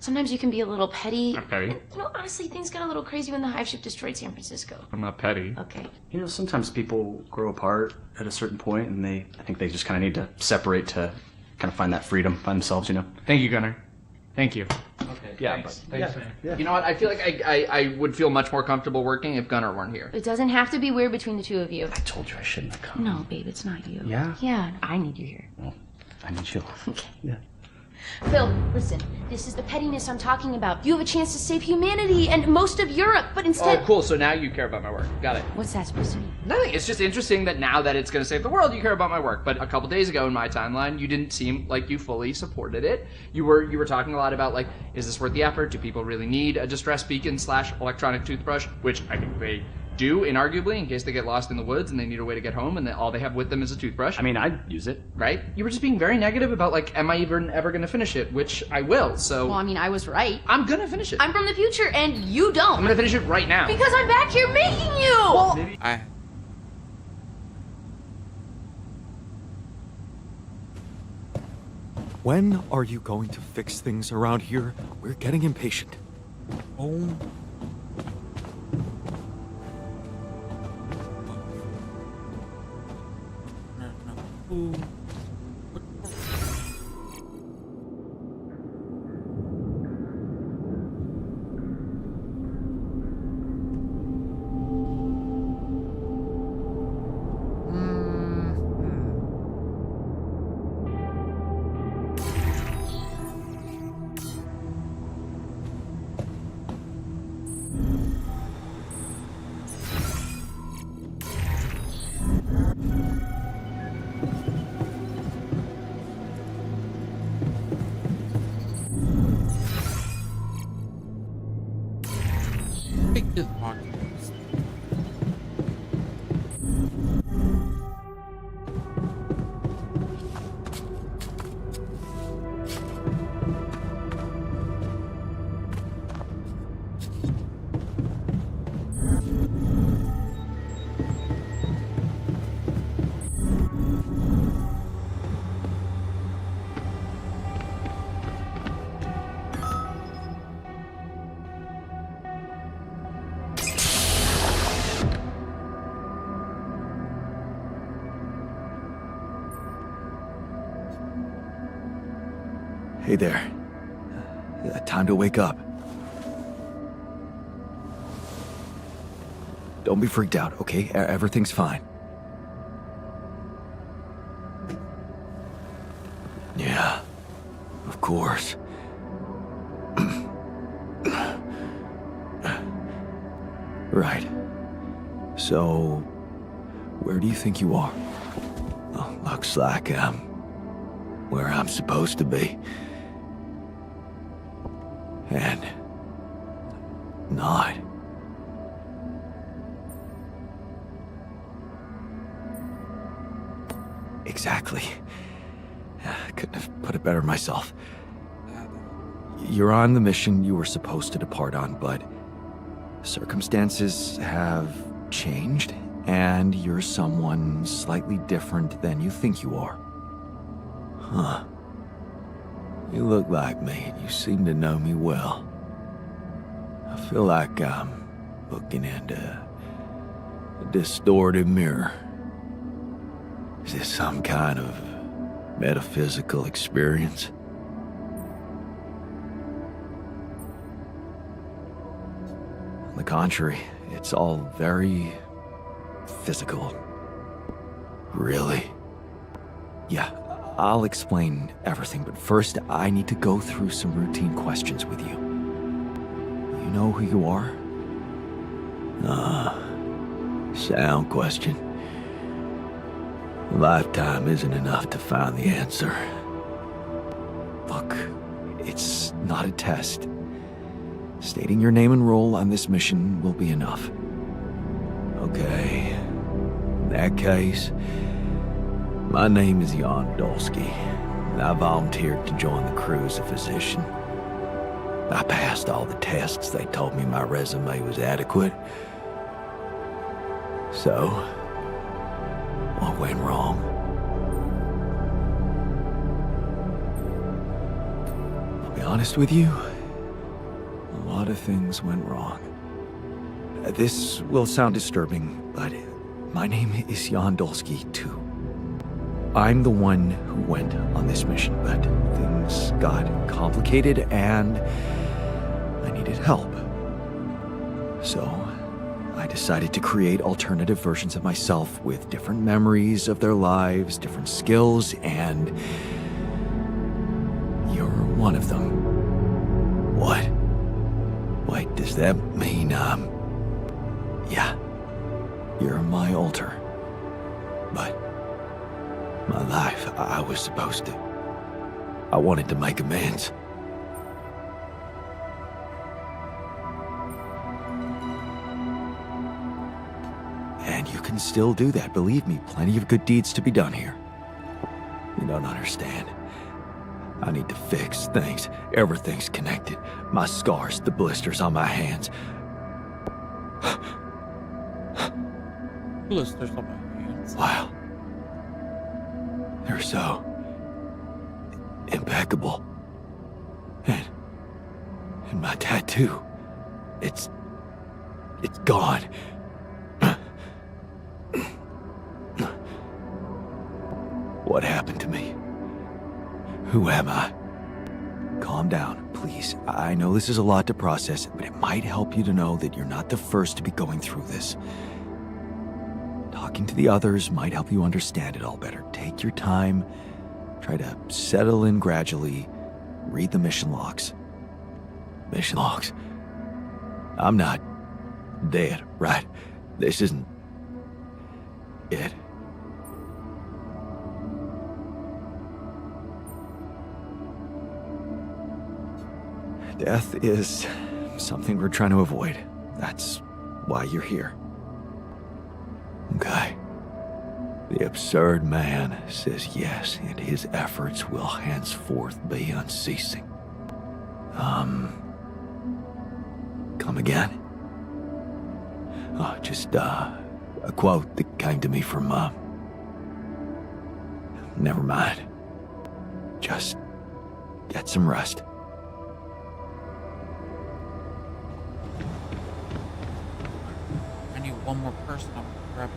sometimes you can be a little petty. I'm petty. And, honestly, things got a little crazy when the hive ship destroyed San Francisco. I'm not petty. Okay. You know, sometimes people grow apart at a certain point, and I think they just kind of need to separate to kind of find that freedom, find themselves, you know? Thank you, Gunnar. Thank you. Okay, yeah, Thanks, yeah. man. You know what? I feel like I would feel much more comfortable working if Gunnar weren't here. It doesn't have to be weird between the two of you. I told you I shouldn't have come. No, babe, it's not you. Yeah? Yeah, I need you here. Well, I need you. Okay. Yeah. Phil, listen. This is the pettiness I'm talking about. You have a chance to save humanity and most of Europe, but instead... Oh, cool. So now you care about my work. Got it. What's that supposed to mean? Nothing. It's just interesting that now that it's going to save the world, you care about my work. But a couple days ago in my timeline, you didn't seem like you fully supported it. You were talking a lot about, like, is this worth the effort? Do people really need a distress beacon / electronic toothbrush? Which I think they do, inarguably, in case they get lost in the woods and they need a way to get home and all they have with them is a toothbrush. I mean, I'd use it. Right? You were just being very negative about, like, am I even ever going to finish it? Which I will, so... Well, I mean, I was right. I'm going to finish it. I'm from the future, and you don't. I'm going to finish it right now. Because I'm back here making you! Well, When are you going to fix things around here? We're getting impatient. Oh. No. Ooh. Pick this box. Hey there. Time to wake up. Don't be freaked out, okay? Everything's fine. Yeah, of course. Right. So, where do you think you are? Oh, looks like I'm where I'm supposed to be. And not. Exactly. I couldn't have put it better myself. You're on the mission you were supposed to depart on, but circumstances have changed, and you're someone slightly different than you think you are. Huh. You look like me, and you seem to know me well. I feel like I'm looking into a distorted mirror. Is this some kind of metaphysical experience? On the contrary, it's all very physical. Really? Yeah, I'll explain everything, but first I need to go through some routine questions with you. You know who you are? Sound question. A lifetime isn't enough to find the answer. Look, it's not a test. Stating your name and role on this mission will be enough. Okay. In that case, my name is Jan Dolsky, and I volunteered to join the crew as a physician. I passed all the tests. They told me my resume was adequate. So, what went wrong? I'll be honest with you, a lot of things went wrong. This will sound disturbing, but my name is Jan Dolsky, too. I'm the one who went on this mission, but things got complicated and I needed help. So, I decided to create alternative versions of myself with different memories of their lives, different skills, and you're one of them. What? Wait, does that mean, yeah, you're my alter. But my life, I was supposed to. I wanted to make amends. And you can still do that, believe me. Plenty of good deeds to be done here. You don't understand. I need to fix things. Everything's connected. My scars, the blisters on my hands. Blisters on my hands. Wow. They're so impeccable. And my tattoo, it's gone. What happened to me? Who am I? Calm down, please. I know this is a lot to process, but it might help you to know that you're not the first to be going through this. Talking to the others might help you understand it all better. Take your time. Try to settle in gradually. Read the mission logs. Mission logs? I'm not dead, right? This isn't it. Death is something we're trying to avoid. That's why you're here. Okay. The absurd man says yes, and his efforts will henceforth be unceasing. Come again? Just a quote that came to me from, never mind. Just get some rest. I need one more person. I'm gonna grab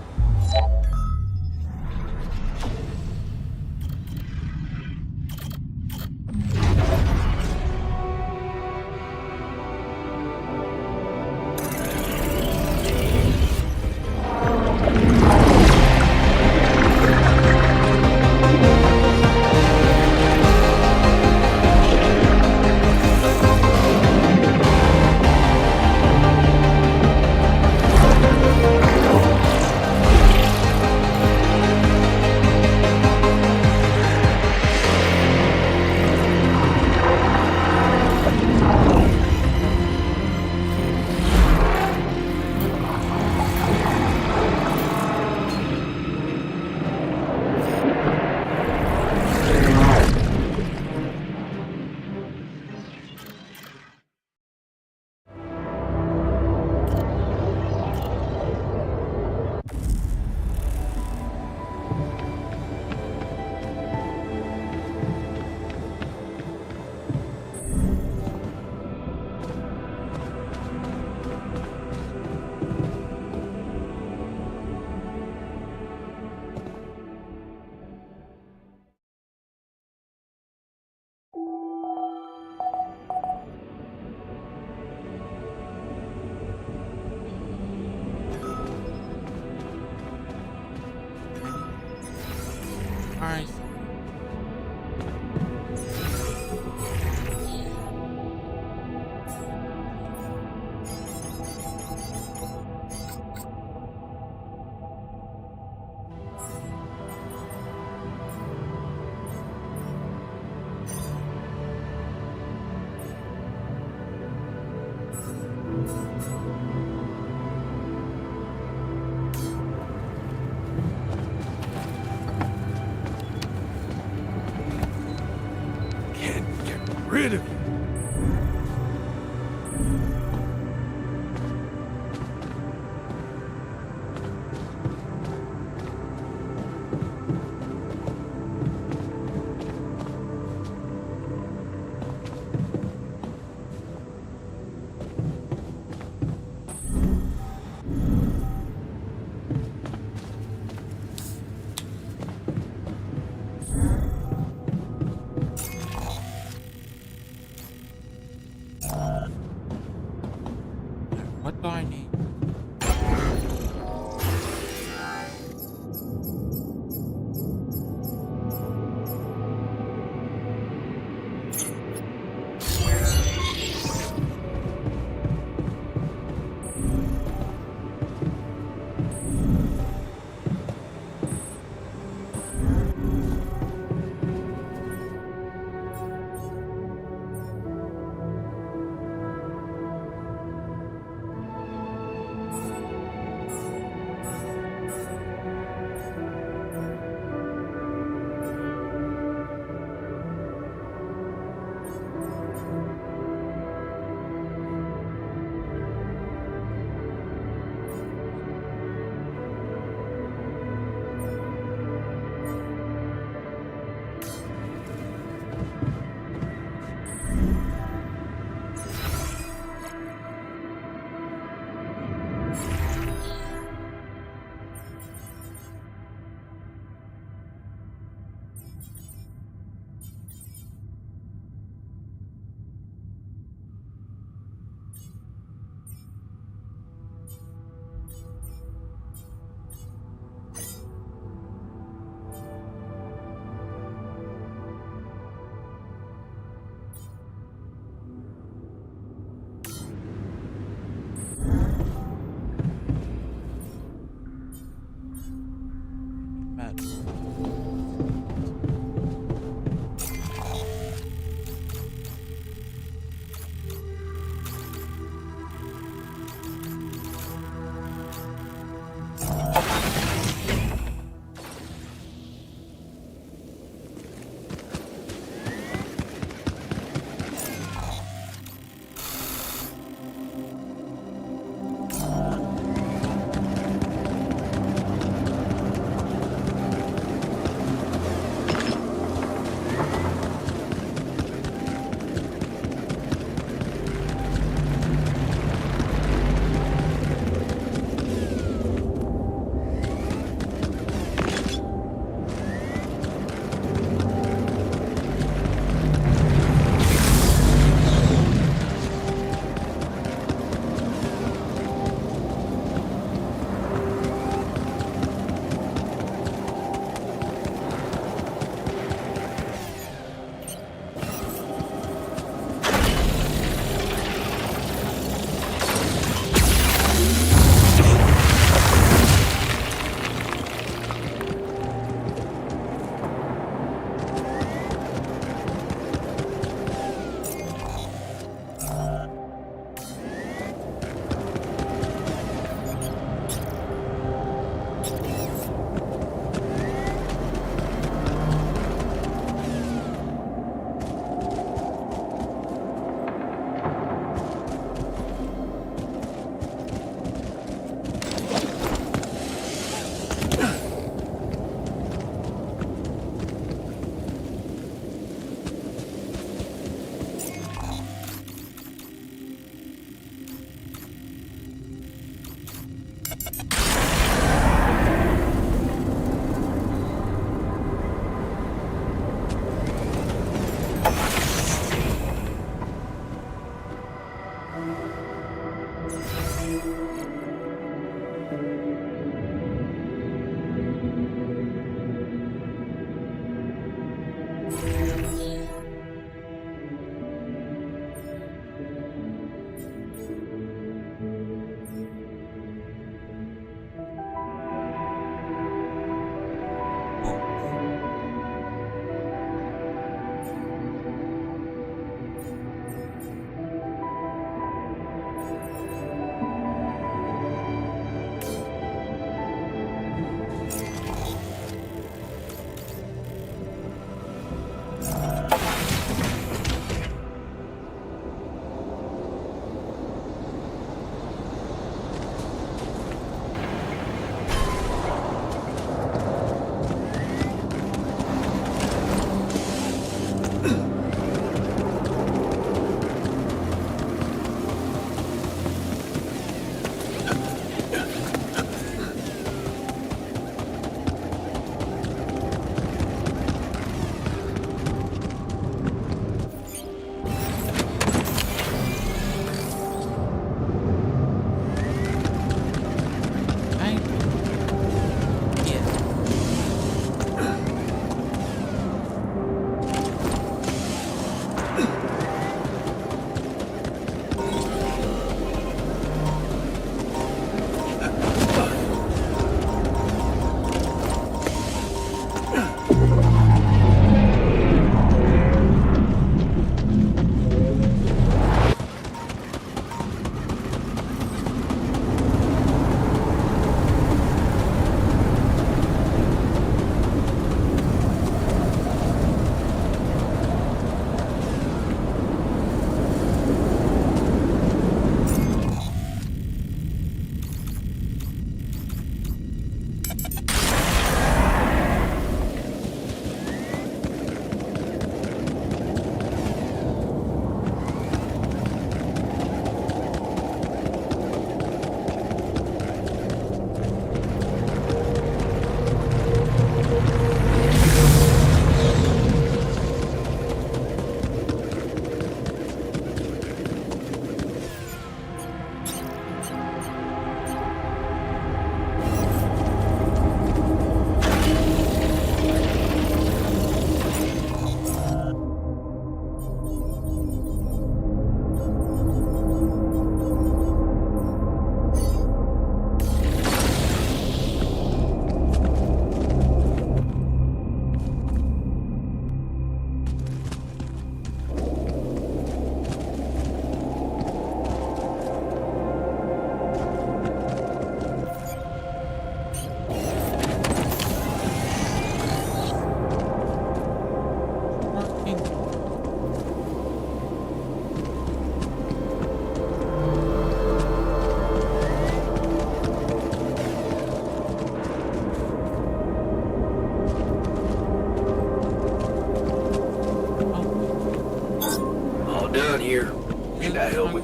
Alright. Can't get rid of you. What do I need?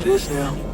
this now.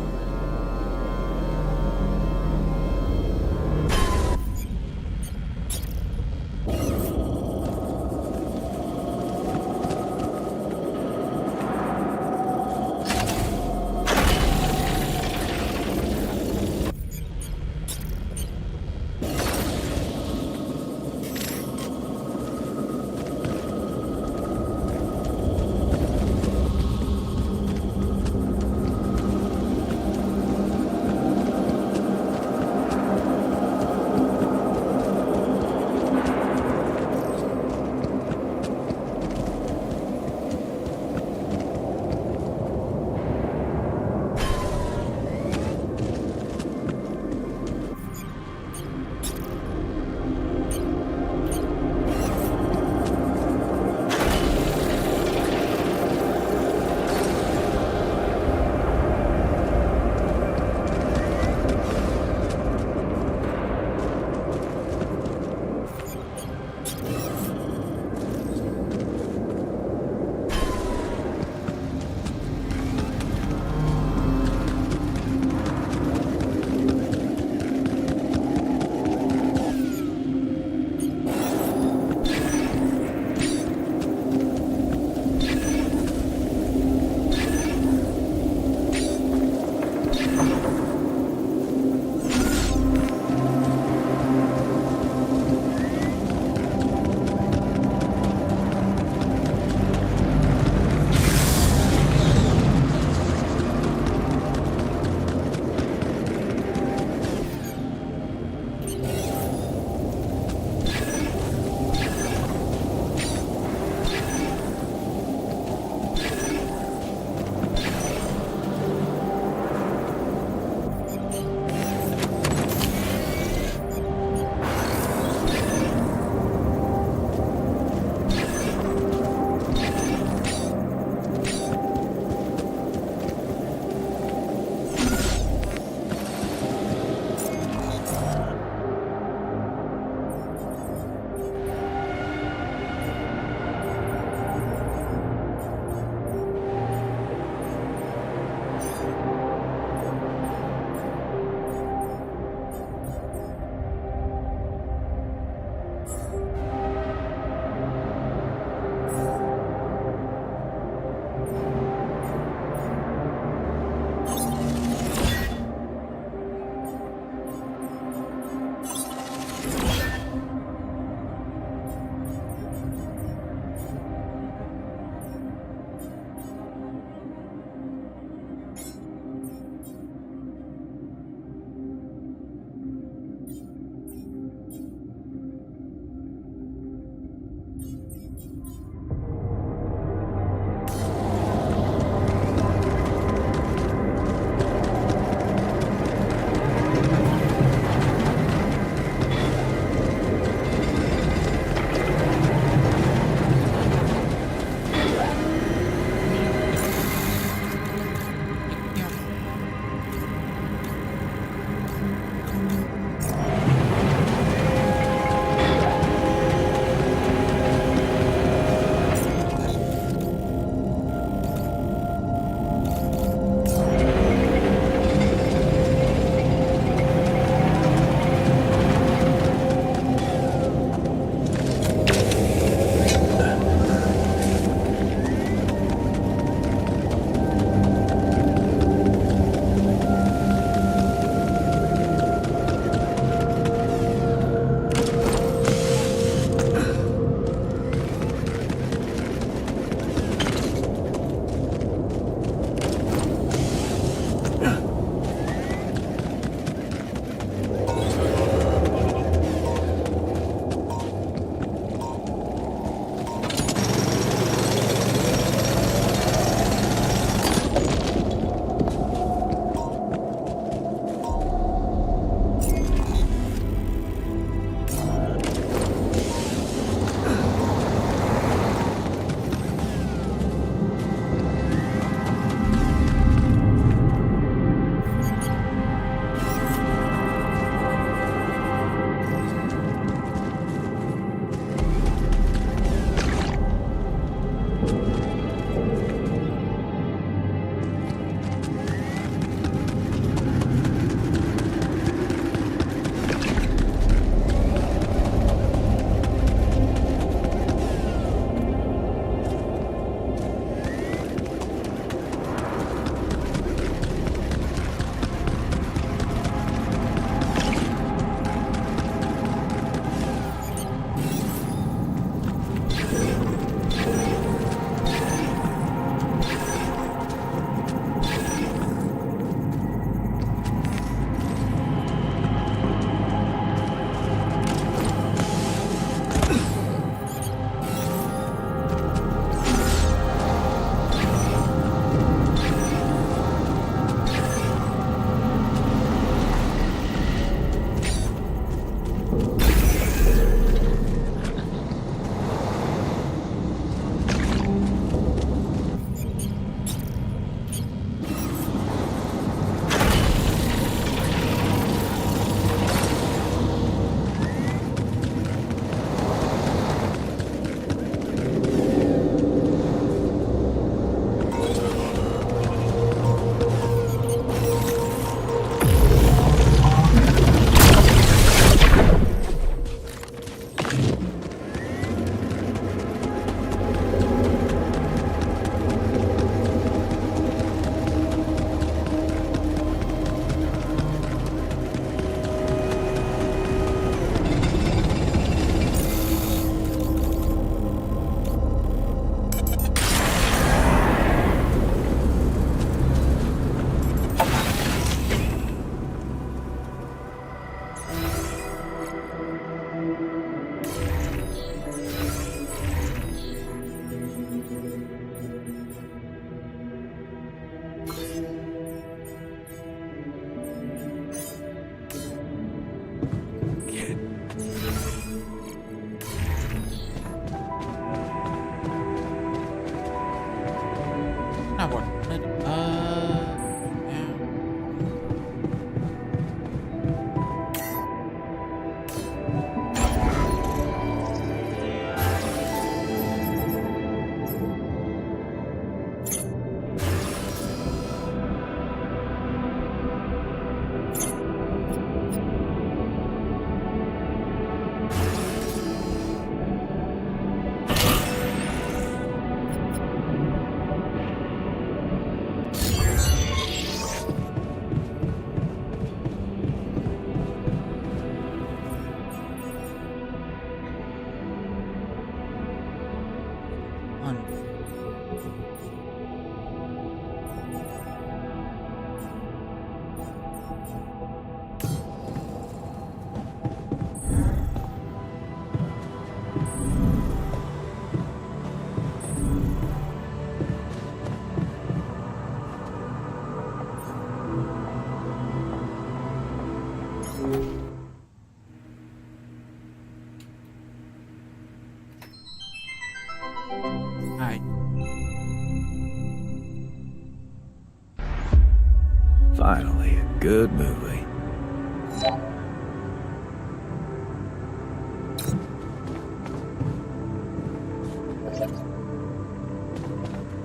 good movie.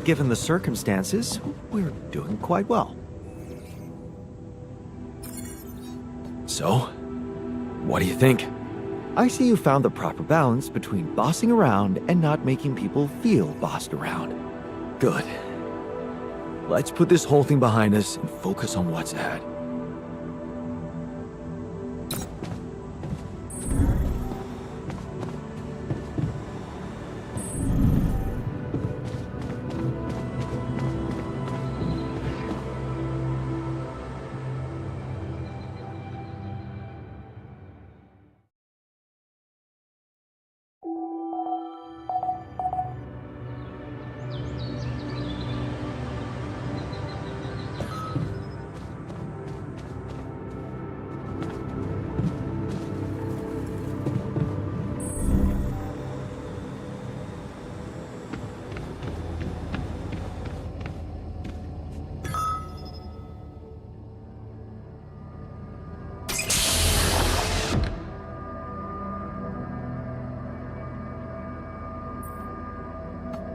Given the circumstances, we're doing quite well. So, what do you think? I see you found the proper balance between bossing around and not making people feel bossed around. Good. Let's put this whole thing behind us and focus on what's ahead.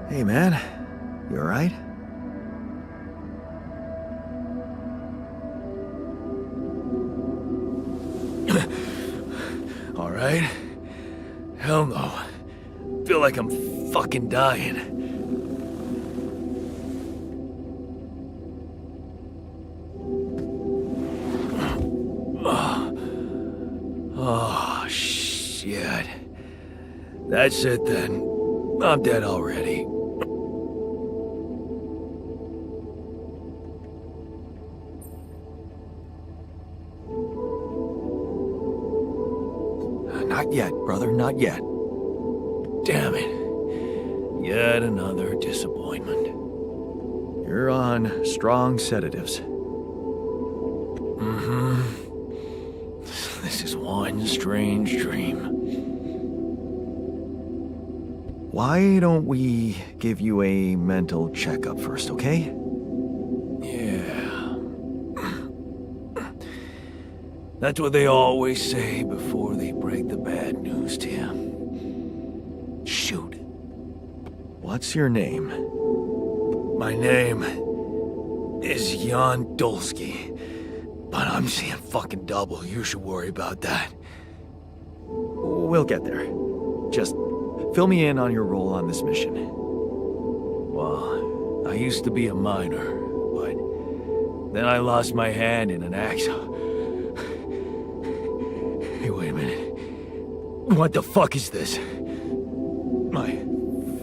Hey man, you alright? Alright? Hell no. Feel like I'm fucking dying. Oh, shit. That's it then. I'm dead already. Not yet, brother, not yet. Damn it. Yet another disappointment. You're on strong sedatives. Mm-hmm. This is one strange dream. Why don't we give you a mental checkup first, okay? Yeah. That's what they always say before they break the bad news to you. Shoot. What's your name? My name is Jan Dolsky, but I'm seeing fucking double. You should worry about that. We'll get there. Just fill me in on your role on this mission. Well, I used to be a miner, but then I lost my hand in an accident. Hey, wait a minute. What the fuck is this? My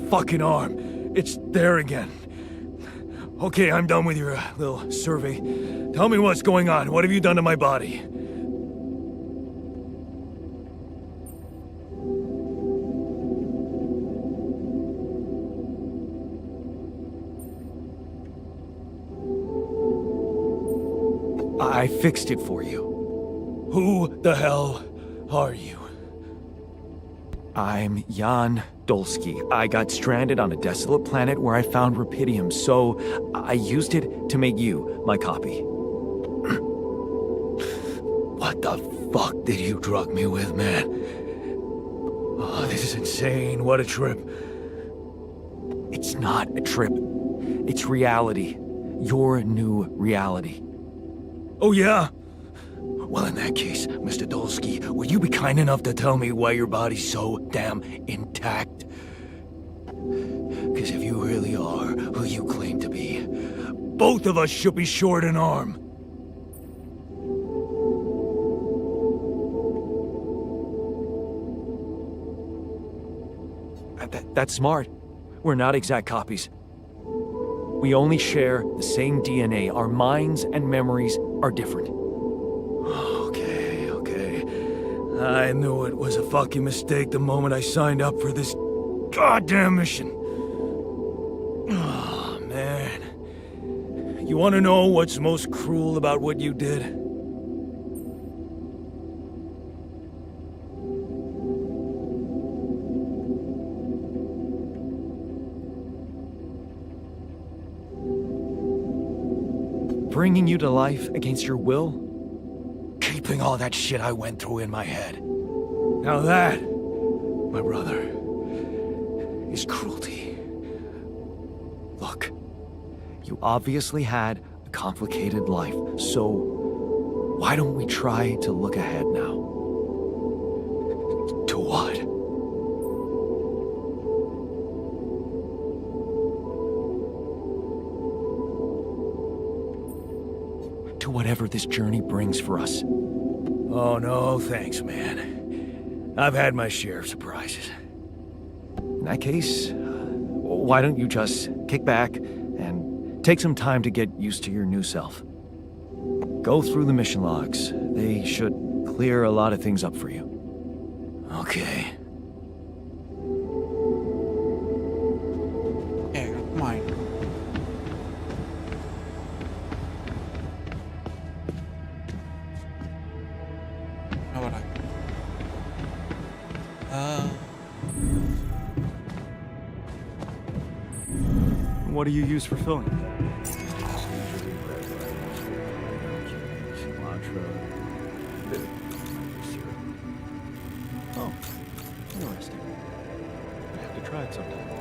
fucking arm. It's there again. Okay, I'm done with your little survey. Tell me what's going on. What have you done to my body? I fixed it for you. Who the hell are you? I'm Jan Dolsky. I got stranded on a desolate planet where I found rupidium, so I used it to make you my copy. What the fuck did you drug me with, man? Oh, this is insane. What a trip. It's not a trip. It's reality. Your new reality. Oh, yeah? Well, in that case, Mr. Dolsky, would you be kind enough to tell me why your body's so damn intact? Because if you really are who you claim to be, both of us should be short an arm. That's smart. We're not exact copies. We only share the same DNA. Our minds and memories are different. Okay. I knew it was a fucking mistake the moment I signed up for this goddamn mission. Oh, man. You want to know what's most cruel about what you did? Bringing you to life against your will? keeping all that shit I went through in my head. Now that, my brother, is cruelty. Look, you obviously had a complicated life, so why don't we try to look ahead now? To what? To whatever this journey brings for us. Oh, no, thanks, man. I've had my share of surprises. In that case, why don't you just kick back and take some time to get used to your new self? Go through the mission logs. They should clear a lot of things up for you. Okay. Yeah, come on. Ahora. What do you use for filling? Oh, interesting. I have to try it sometime.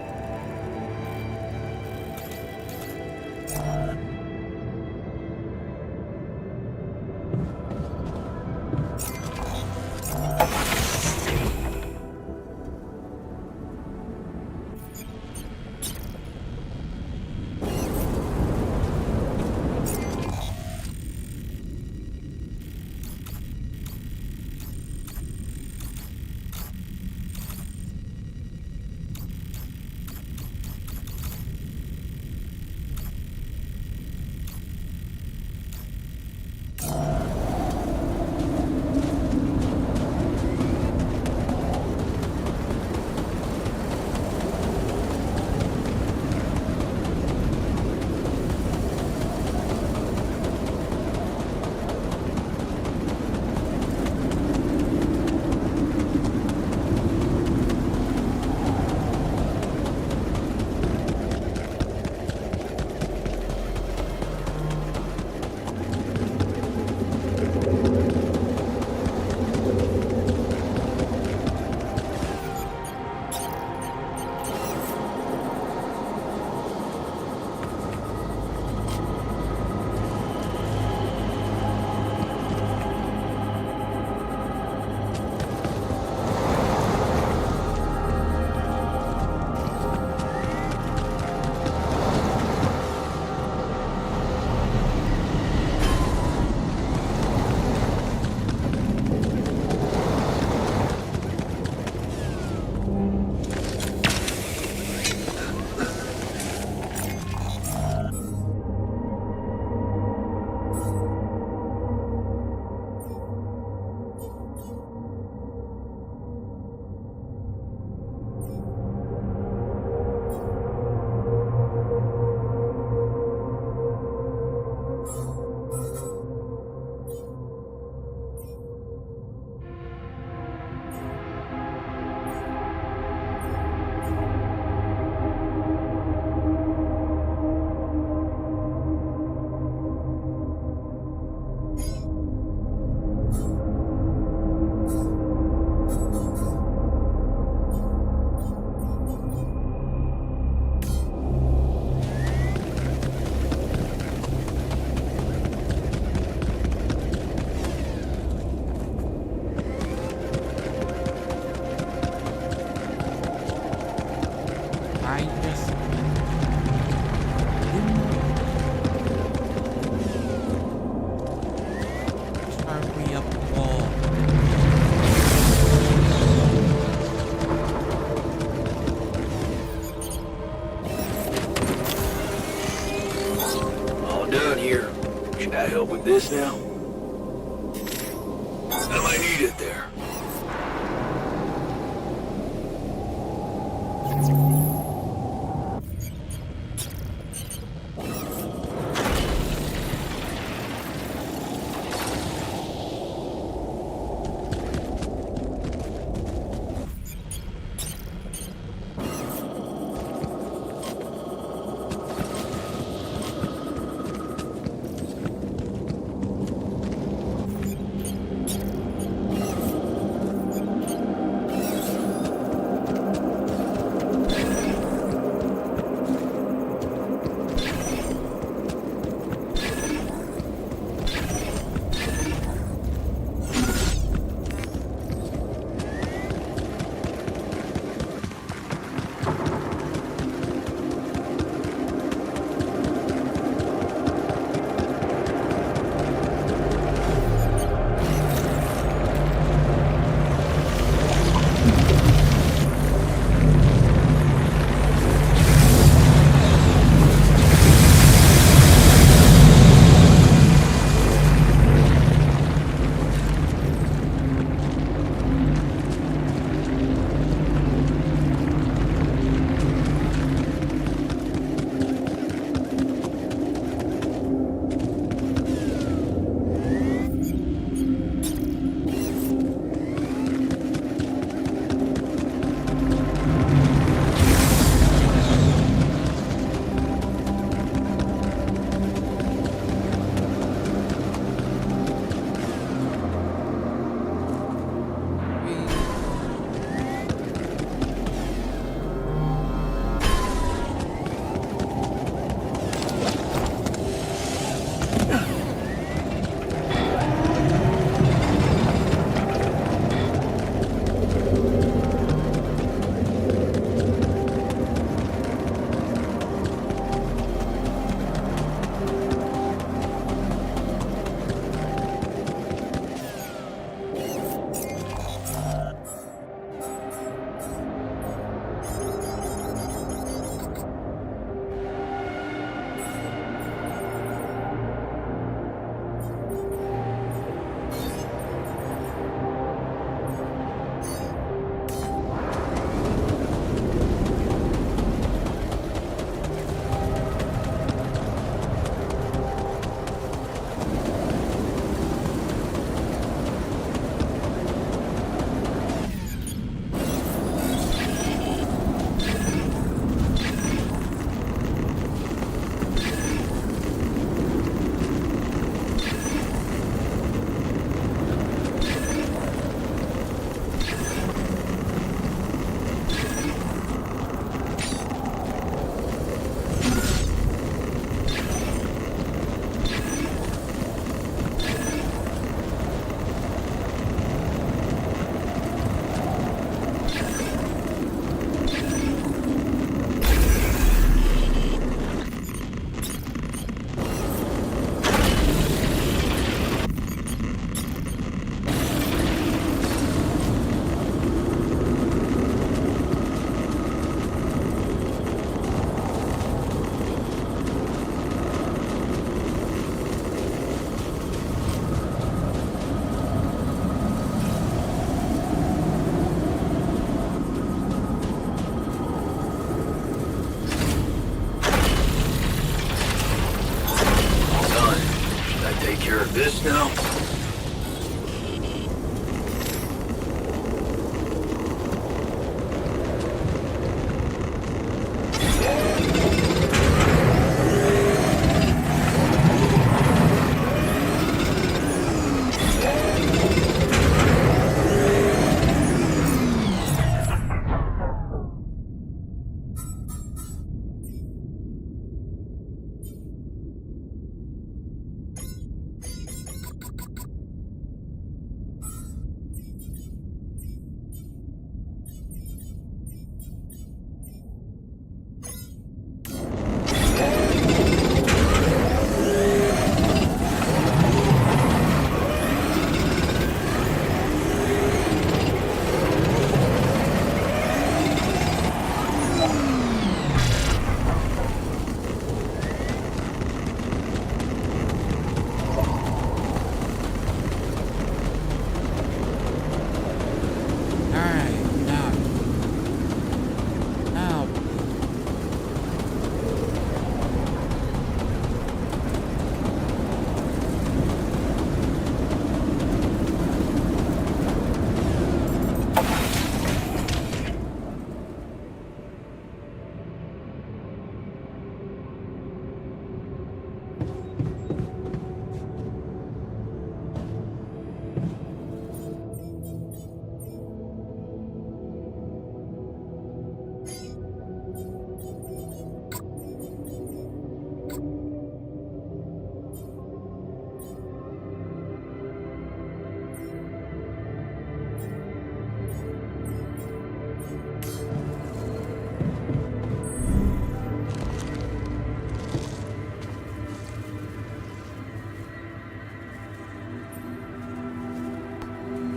help with this now? I might need it there.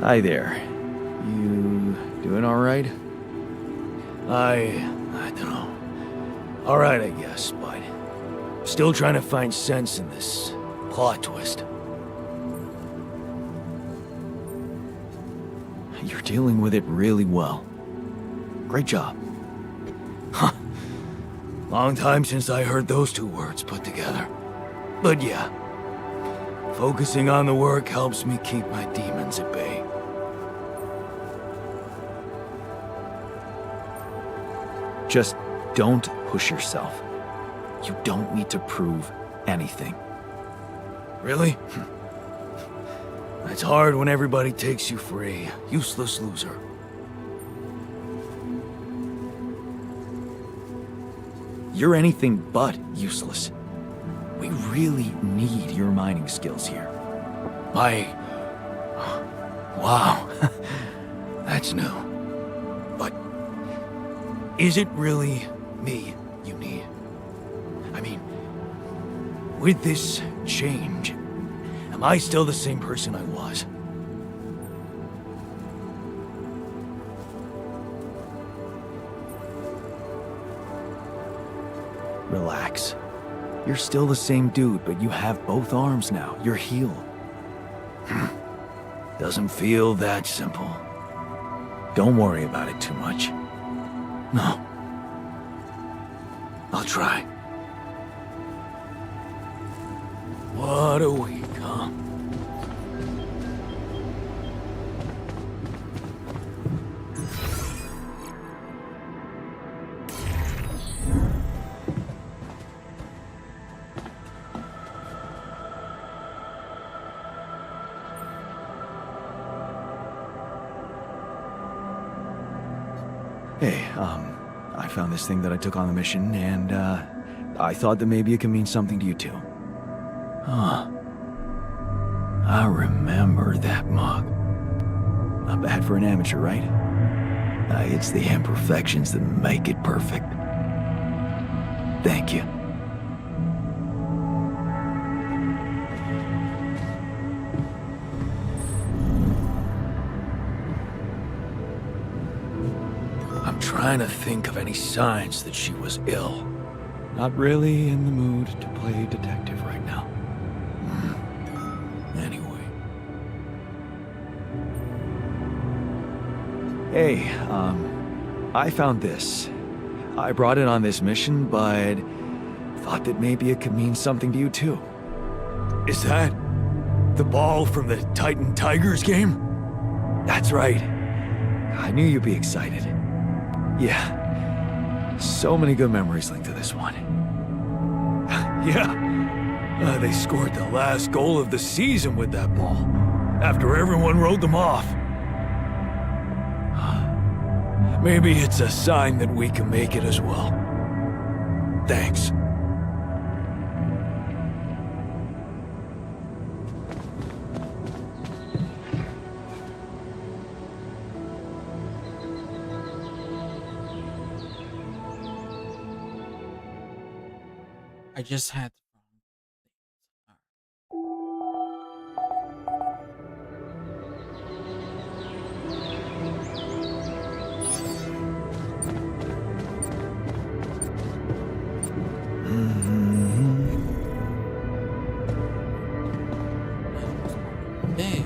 Hi there. You doing all right? I don't know. All right, I guess, but still trying to find sense in this plot twist. You're dealing with it really well. Great job. Huh. Long time since I heard those two words put together. But yeah, focusing on the work helps me keep my demons at bay. Just don't push yourself. You don't need to prove anything. Really? It's hard when everybody takes you for a useless loser. You're anything but useless. We really need your mining skills here. Wow. That's new. But is it really me you need? I mean, with this change, am I still the same person I was? Relax. You're still the same dude, but you have both arms now. You're healed. Doesn't feel that simple. Don't worry about it too much. No. I'll try. What a week, huh? Hey, I found this thing that I took on the mission, and, I thought that maybe it could mean something to you too. Huh. I remember that mug. Not bad for an amateur, right? It's the imperfections that make it perfect. Thank you. I'm trying to think of any signs that she was ill. Not really in the mood to play detective right now. Anyway. Hey, I found this. I brought it on this mission, but thought that maybe it could mean something to you too. Is that the ball from the Titan Tigers game? That's right. I knew you'd be excited. Yeah. So many good memories linked to this one. Yeah. They scored the last goal of the season with that ball, after everyone wrote them off. Maybe it's a sign that we can make it as well. Thanks. I just had Hey.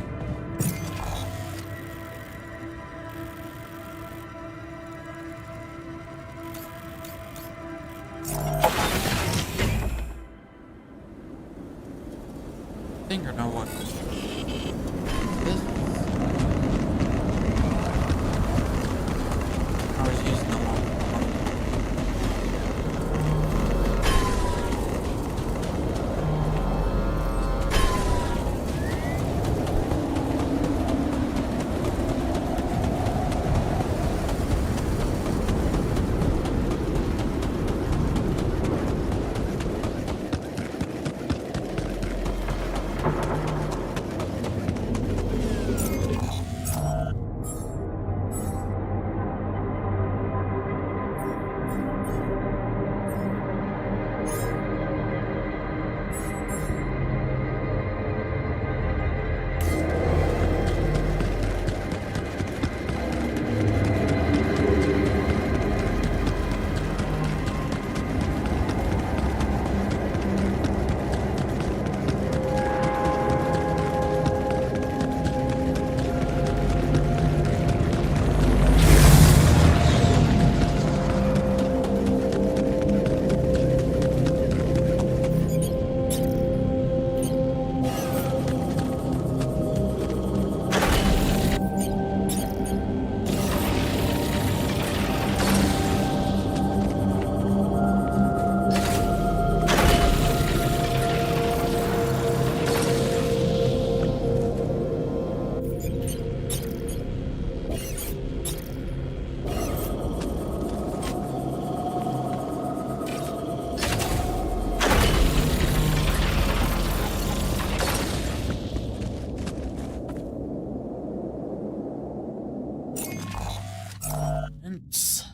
Think or know what this I was using the one. Tense.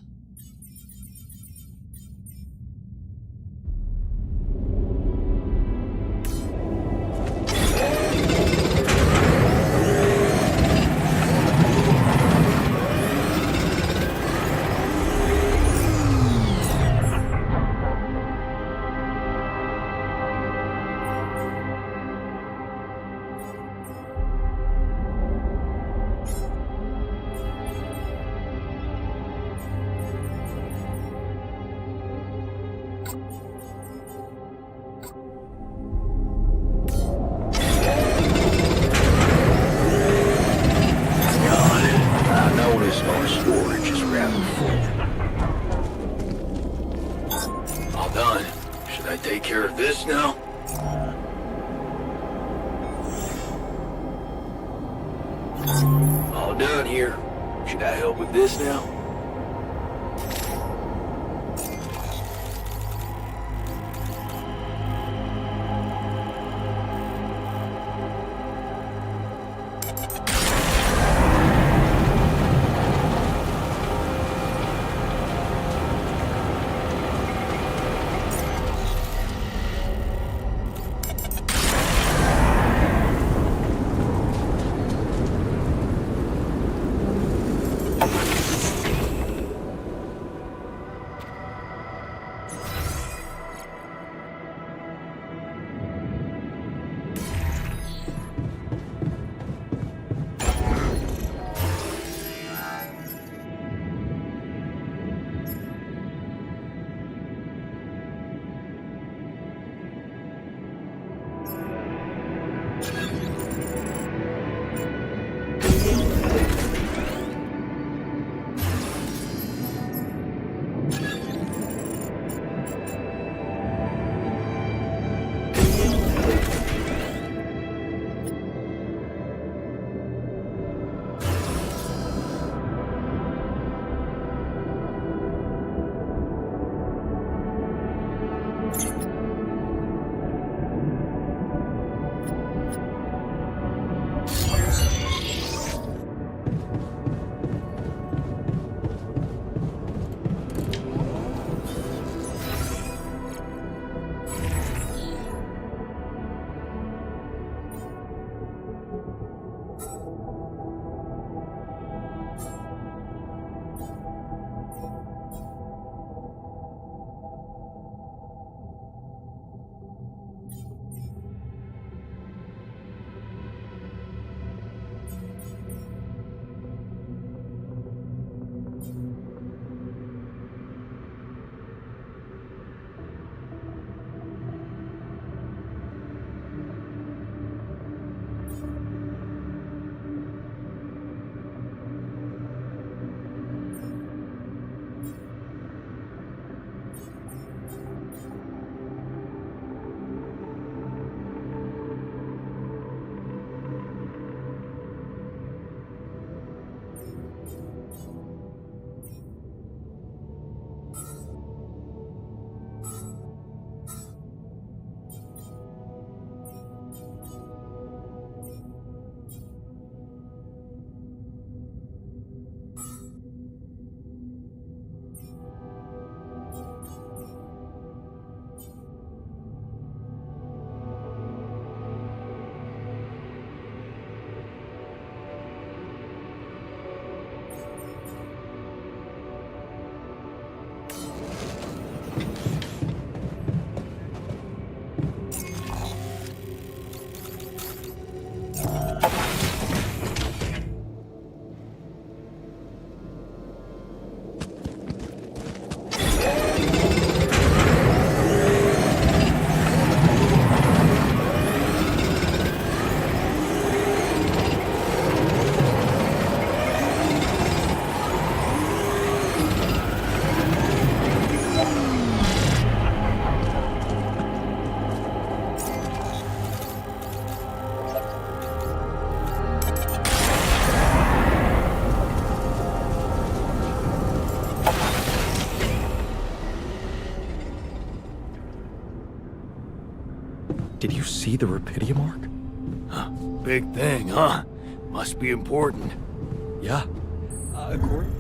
I noticed our storage is rather full. All done. Should I take care of this now? All done here. Should I help with this now? Did you see the Rapidia mark? Huh. Big thing, huh? Must be important. Yeah. According...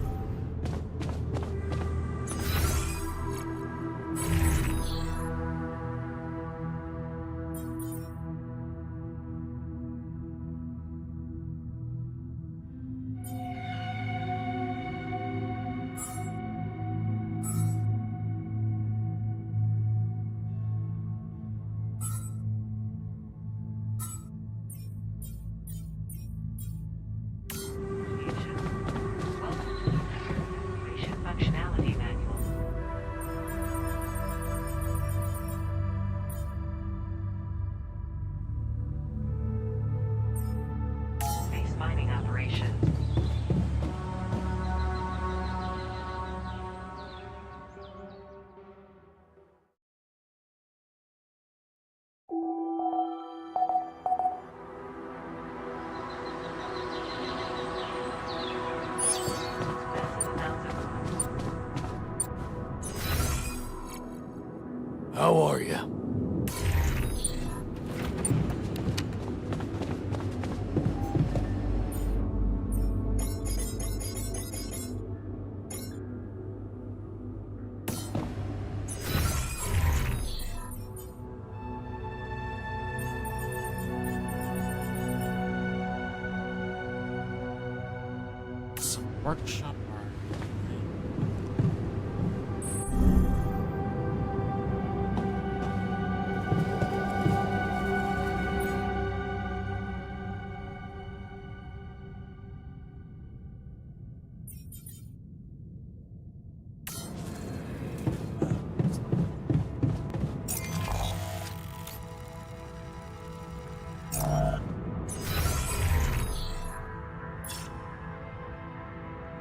How are you? Some workshop art.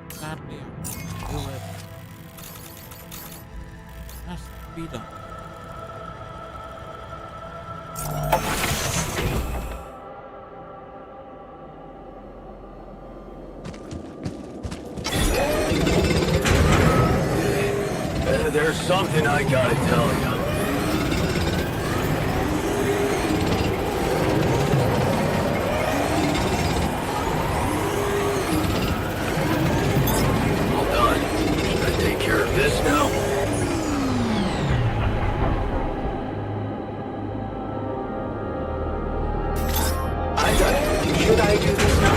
Sadly, I can't do it. Has to be done. There's something I gotta tell you. All done. Should I take care of this now? I got it. Should I do this now?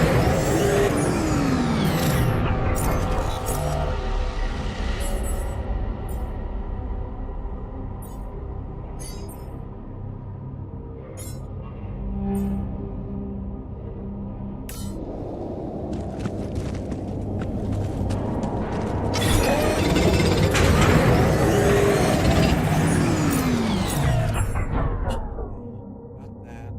Got that.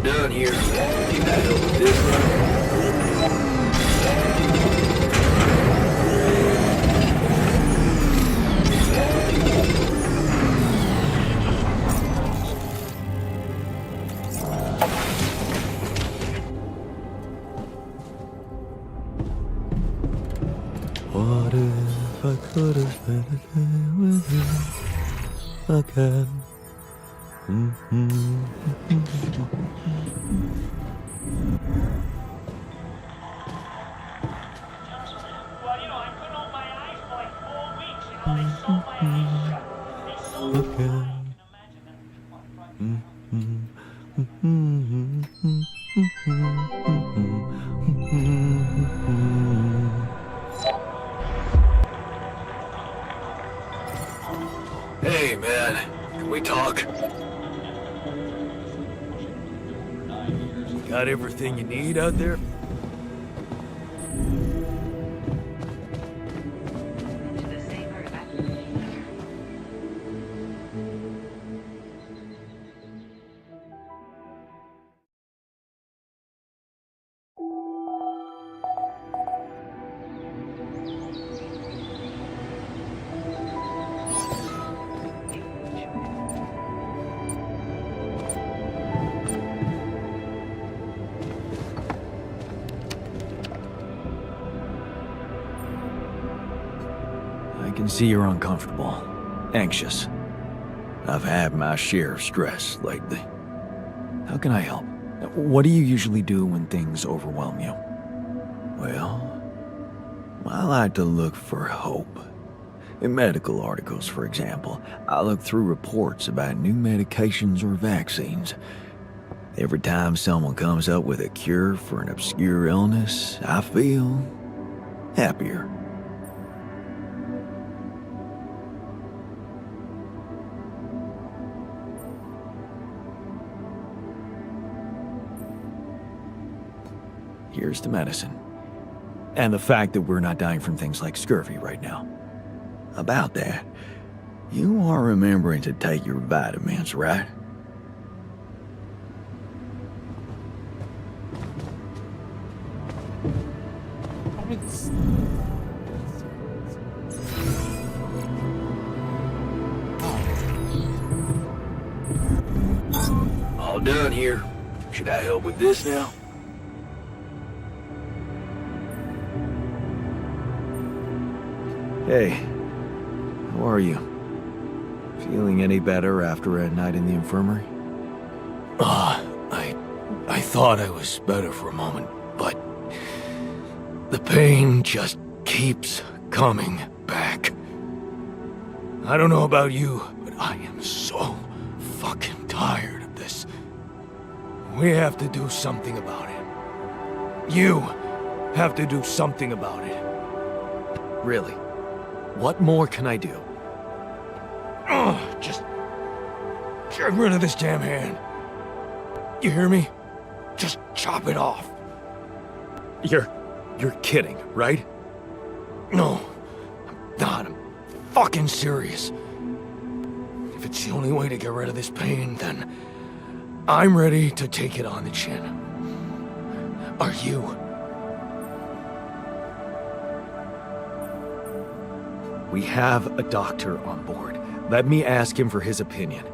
done here. Can I help with this? What if I could have spent a day with you again? Well, you know, I couldn't open my eyes for like 4 weeks. You know, they sewed my eyes shut. They sewed them. I can imagine Hey, man. Can we talk? Got everything you need out there? I can see you're uncomfortable, anxious. I've had my share of stress lately. How can I help? What do you usually do when things overwhelm you? Well, I like to look for hope. In medical articles, for example, I look through reports about new medications or vaccines. Every time someone comes up with a cure for an obscure illness, I feel happier. Here's the medicine. And the fact that we're not dying from things like scurvy right now. About that, you are remembering to take your vitamins, right? All done here. Should I help with this now? Hey, how are you? Feeling any better after a night in the infirmary? I thought I was better for a moment, but the pain just keeps coming back. I don't know about you, but I am so fucking tired of this. We have to do something about it. You have to do something about it. Really? What more can I do? Just get rid of this damn hand. You hear me? Just chop it off. You're kidding, right? No, I'm not. I'm fucking serious. If it's the only way to get rid of this pain, then I'm ready to take it on the chin. Are you? We have a doctor on board. Let me ask him for his opinion.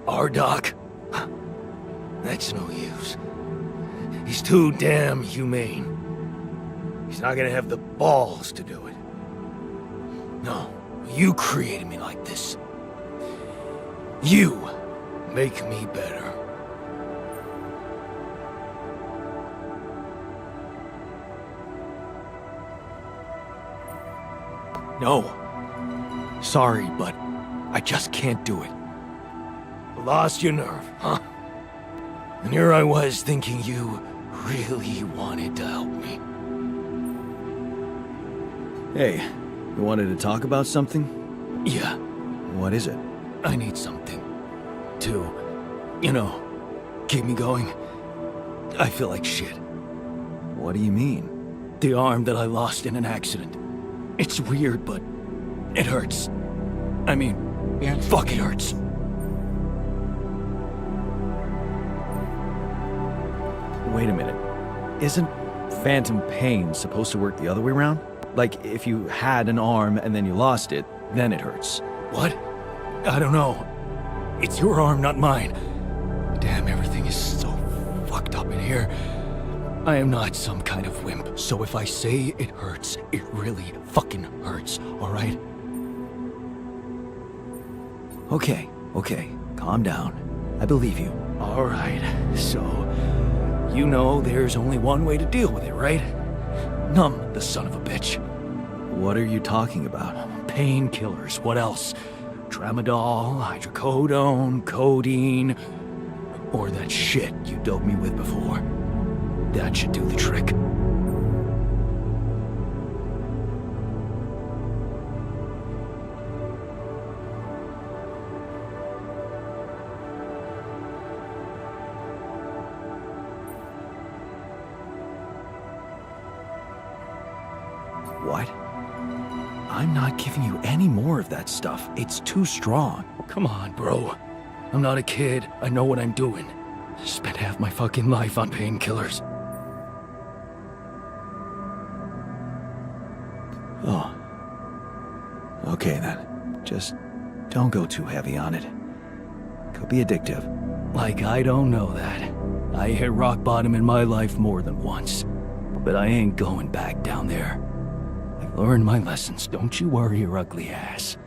Our doc? That's no use. He's too damn humane. He's not gonna have the balls to do it. No, you created me like this. You make me better. No. Sorry, but I just can't do it. Lost your nerve, huh? And here I was thinking you really wanted to help me. Hey, you wanted to talk about something? Yeah, What is it? I need something to, keep me going. I feel like shit. What do you mean? The arm that I lost in an accident. It's weird, but it hurts. I mean, fuck, it hurts. Wait a minute. Isn't phantom pain supposed to work the other way around? Like, if you had an arm and then you lost it, then it hurts. What? I don't know. It's your arm, not mine. Damn, everything is so fucked up in here. I am not some kind of wimp, so if I say it hurts, it really fucking hurts, alright? Okay, calm down. I believe you. Alright, so... You know there's only one way to deal with it, right? Numb the son of a bitch. What are you talking about? Painkillers, what else? Tramadol, hydrocodone, codeine, or that shit you doped me with before. That should do the trick. What? I'm not giving you any more of that stuff. It's too strong. Come on, bro. I'm not a kid. I know what I'm doing. Spent half my fucking life on painkillers. Oh. Okay then. Just don't go too heavy on it. Could be addictive. Like I don't know that. I hit rock bottom in my life more than once. But I ain't going back down there. I've learned my lessons. Don't you worry your ugly ass.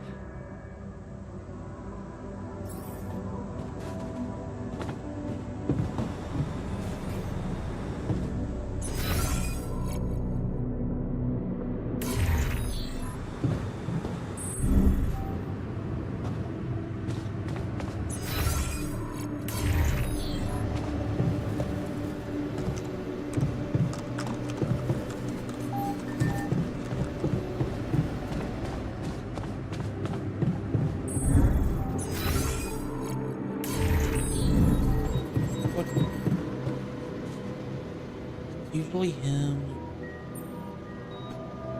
Usually him.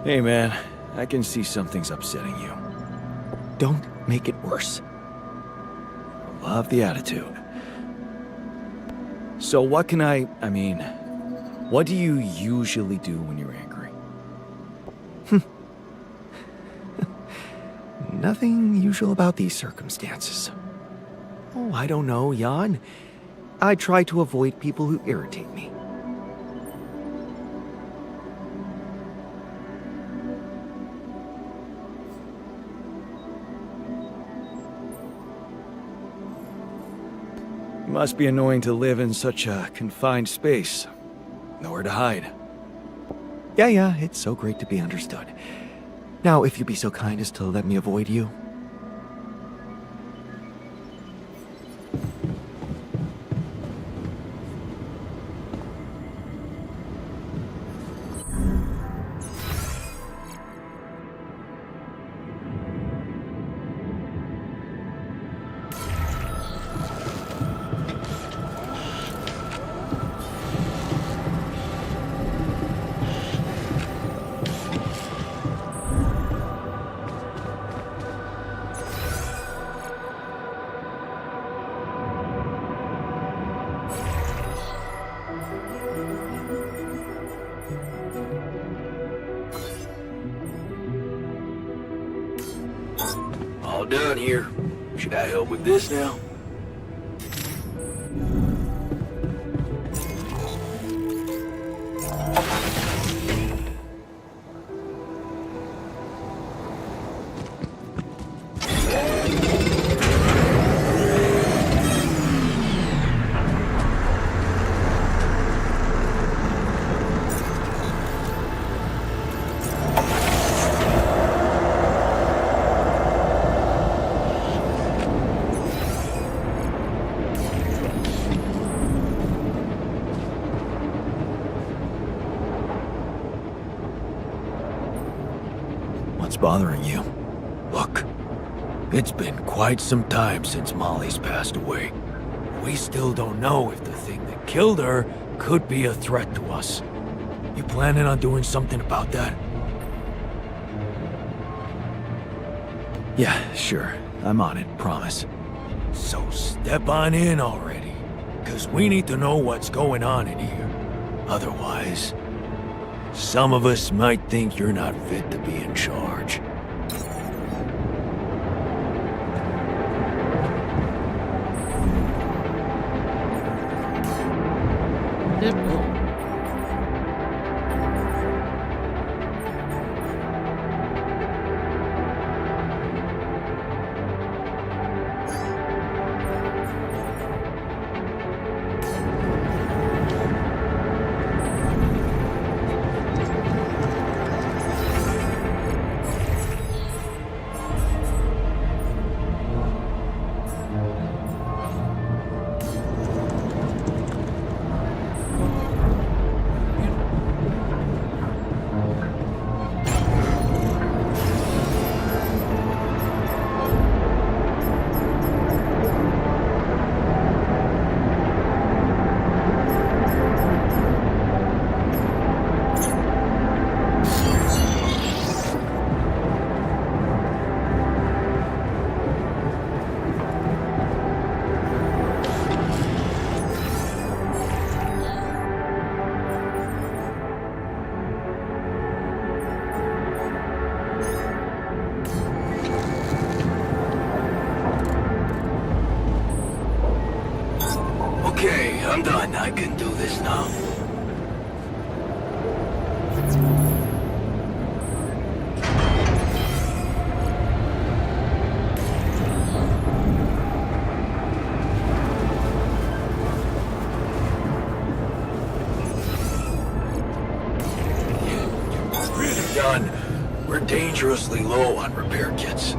Hey man, I can see something's upsetting you. Don't make it worse. Love the attitude. So what can I mean, what do you usually do when you're angry? Nothing usual about these circumstances. Oh, I don't know, Jan. I try to avoid people who irritate me. Must be annoying to live in such a confined space. Nowhere to hide. Yeah, it's so great to be understood. Now, if you'd be so kind as to let me avoid you. All done here. Should I help with this now? What's bothering you? Look, it's been quite some time since Molly's passed away. We still don't know if the thing that killed her could be a threat to us. You planning on doing something about that? Yeah, sure. I'm on it, promise. So step on in already. Because we need to know what's going on in here. Otherwise, some of us might think you're not fit to be in charge. Okay, I'm done. I can do this now. Really done. We're dangerously low on repair kits.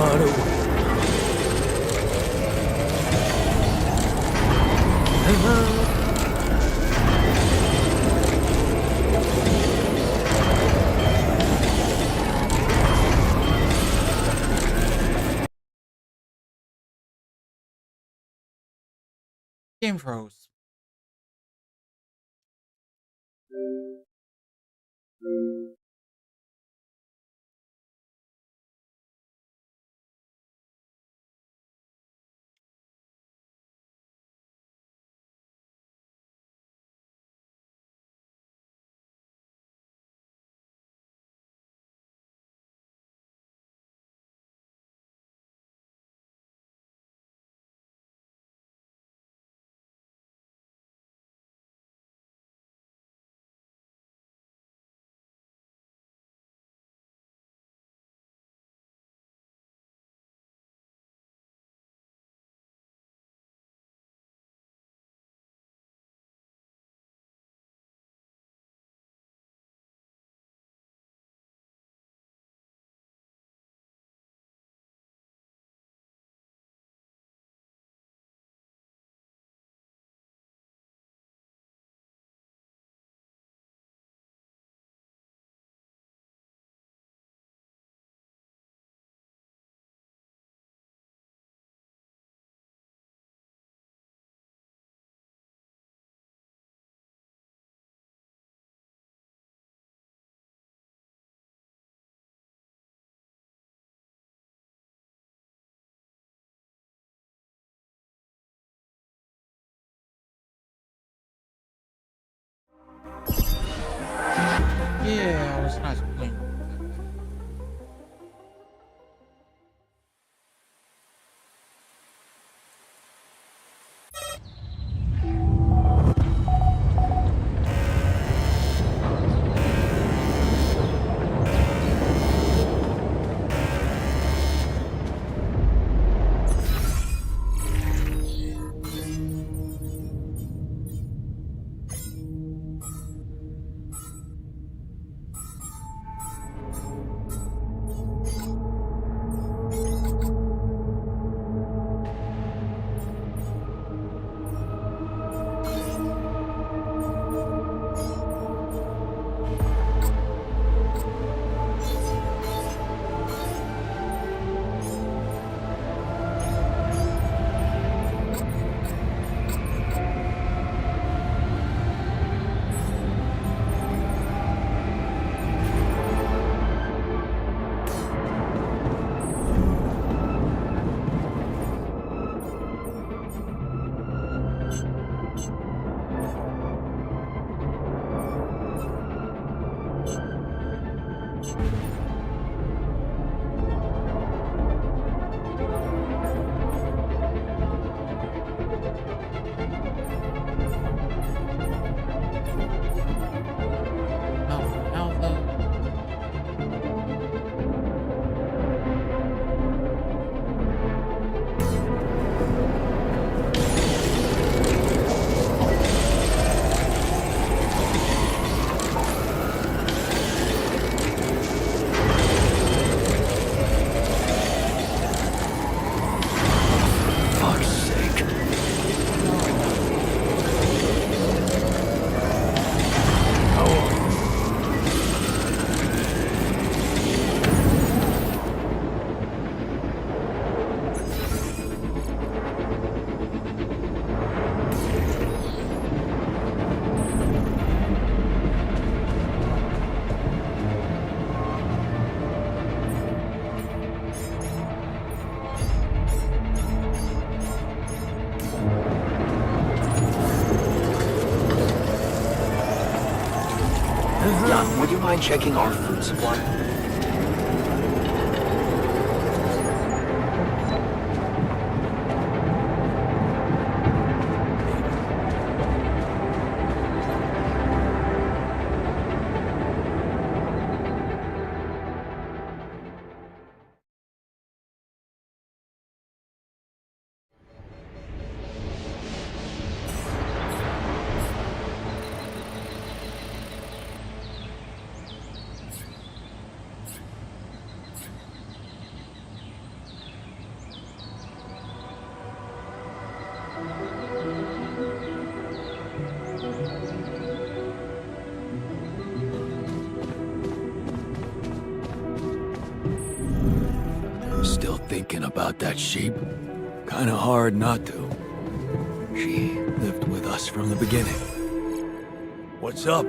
lot of work. Game froze. Yeah, I was not playing. Would you mind checking our food supply? Still thinking about that sheep? Kinda hard not to. She lived with us from the beginning. What's up?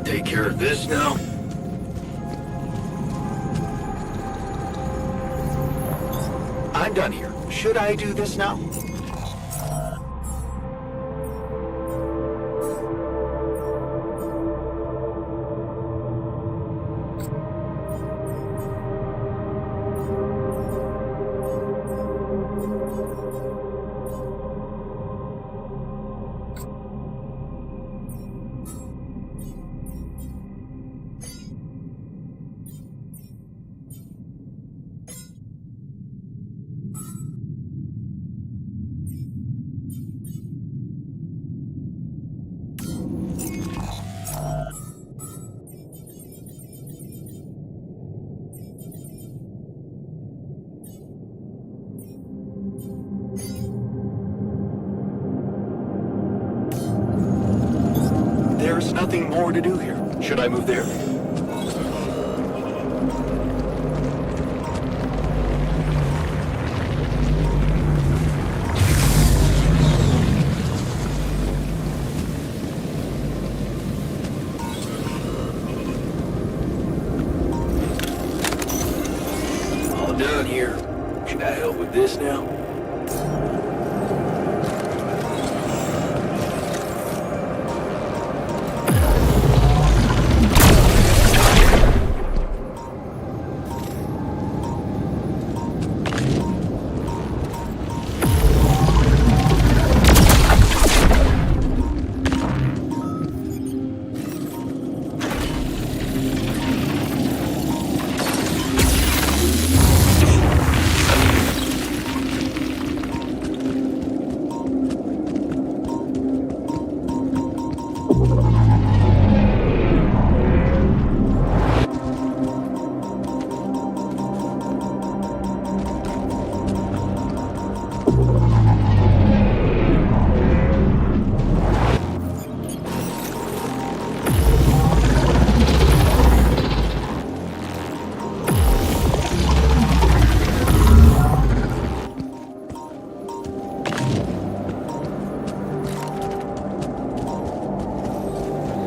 Take care of this now. I'm done here. Should I do this now? There's nothing more to do here. Should I move there? All done here. Should I help with this now?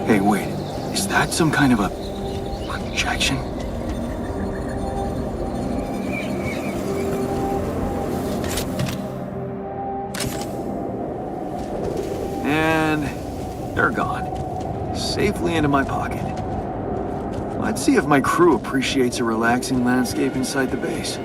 Hey, wait. Is that some kind of a projection? And they're gone. Safely into my pocket. Let's see if my crew appreciates a relaxing landscape inside the base.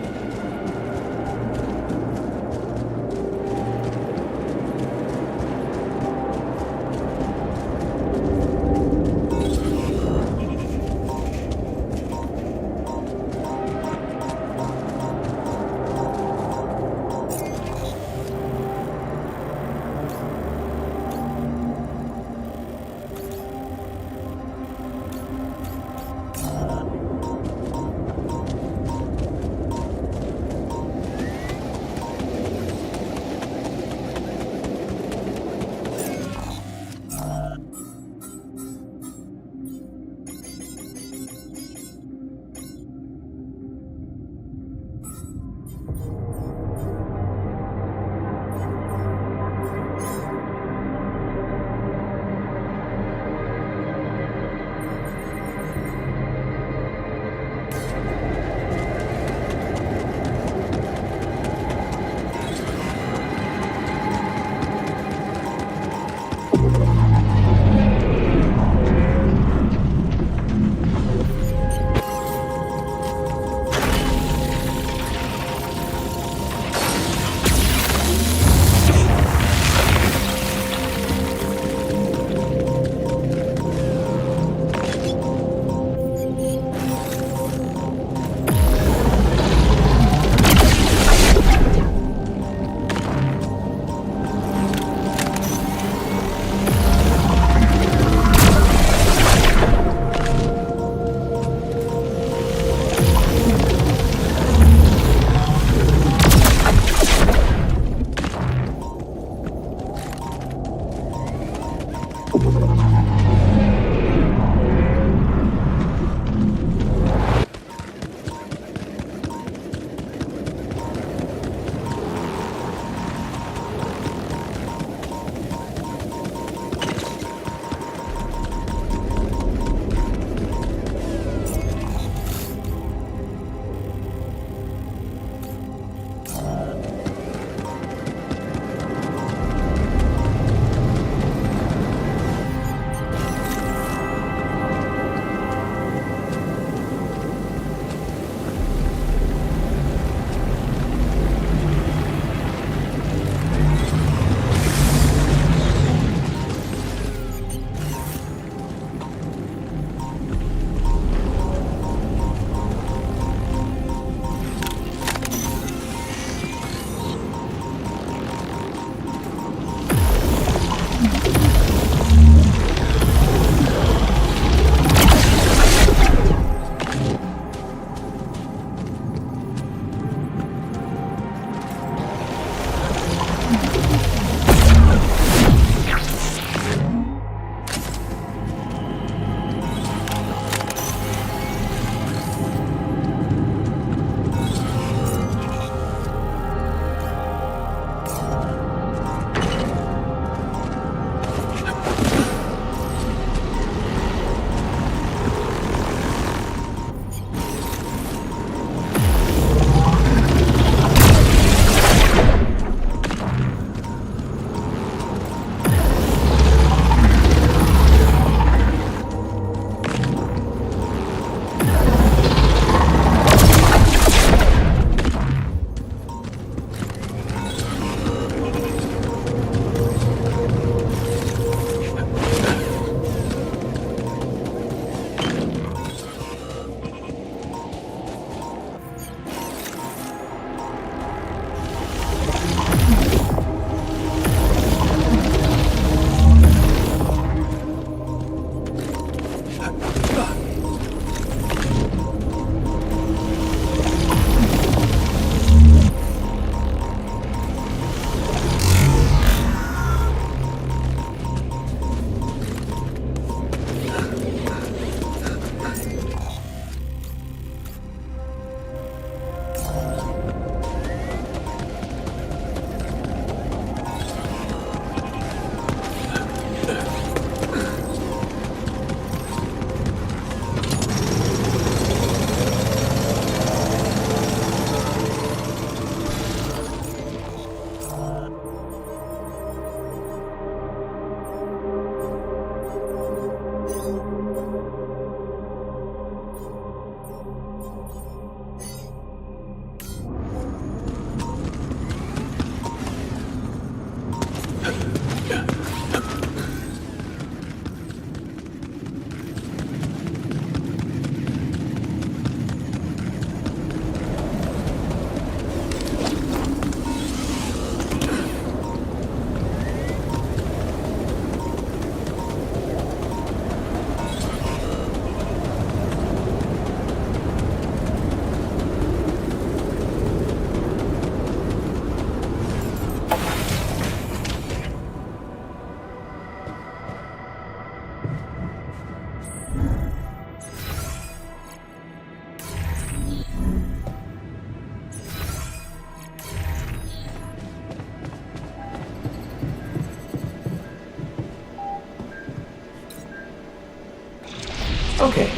Okay,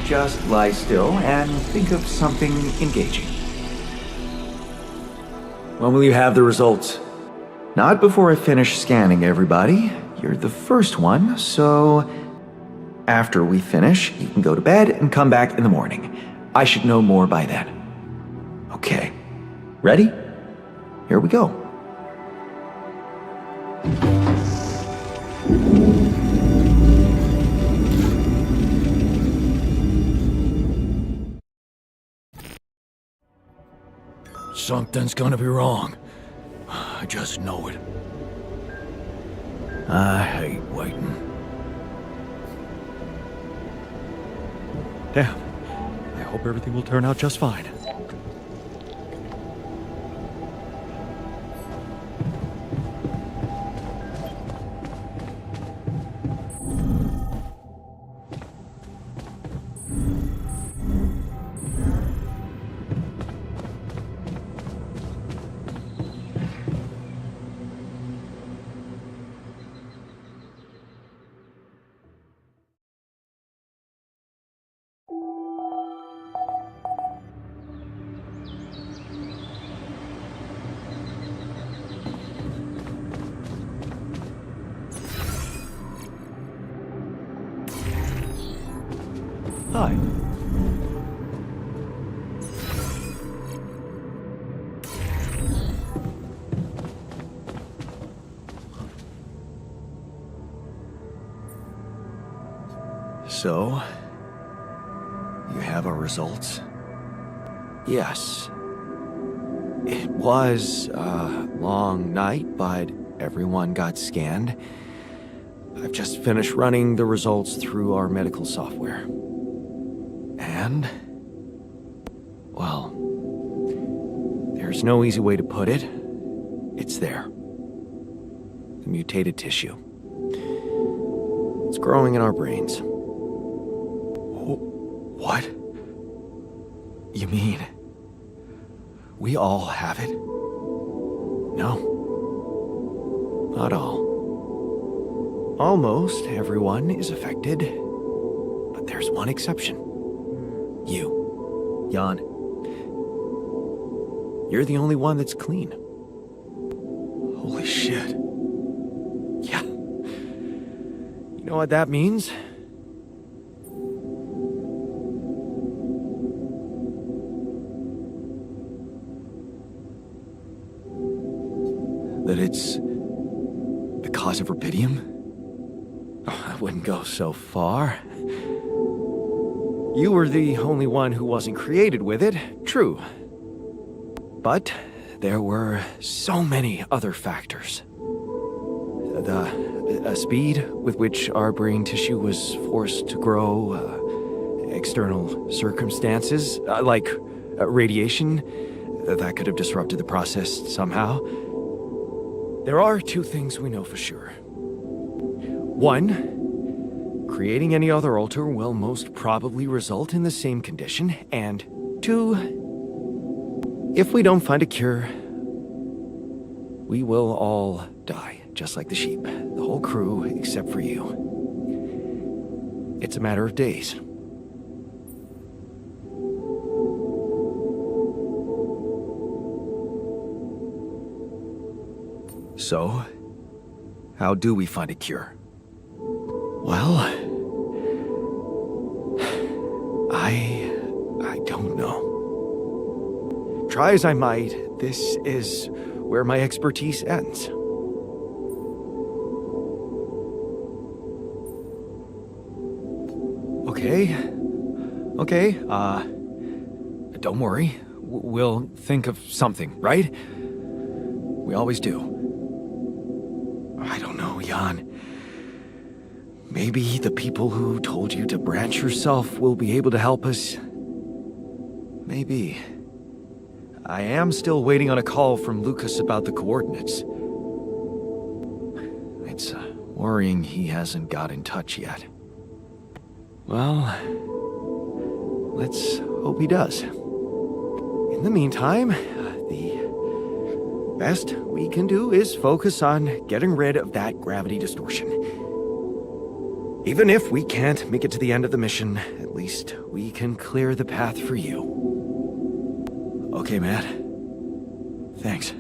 just lie still and think of something engaging. When will you have the results? Not before I finish scanning everybody. You're the first one, so after we finish, you can go to bed and come back in the morning. I should know more by then. Okay. Ready? Here we go. Something's gonna be wrong. I just know it. I hate waiting. Damn. I hope everything will turn out just fine. Hi. So, you have our results? Yes. It was a long night, but everyone got scanned. I've just finished running the results through our medical software. And, well, there's no easy way to put it. It's there. The mutated tissue. It's growing in our brains. What? You mean we all have it? No. Not all. Almost everyone is affected, but there's one exception. You, Jan. You're the only one that's clean. Holy shit. Yeah. You know what that means? That it's because of rubidium? Oh, I wouldn't go so far. You were the only one who wasn't created with it, true. But there were so many other factors. The speed with which our brain tissue was forced to grow, external circumstances, like radiation, that could have disrupted the process somehow. There are two things we know for sure. One, creating any other alter will most probably result in the same condition. And two, if we don't find a cure, we will all die, just like the sheep. The whole crew, except for you. It's a matter of days. So, how do we find a cure? Well, I don't know. Try as I might, this is where my expertise ends. Okay, don't worry. We'll think of something, right? We always do. I don't know, Jan. Maybe the people who told you to branch yourself will be able to help us. Maybe. I am still waiting on a call from Lucas about the coordinates. It's worrying he hasn't got in touch yet. Well, let's hope he does. In the meantime, the best we can do is focus on getting rid of that gravity distortion. Even if we can't make it to the end of the mission, at least we can clear the path for you. Okay, Matt. Thanks.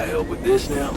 I help with this now?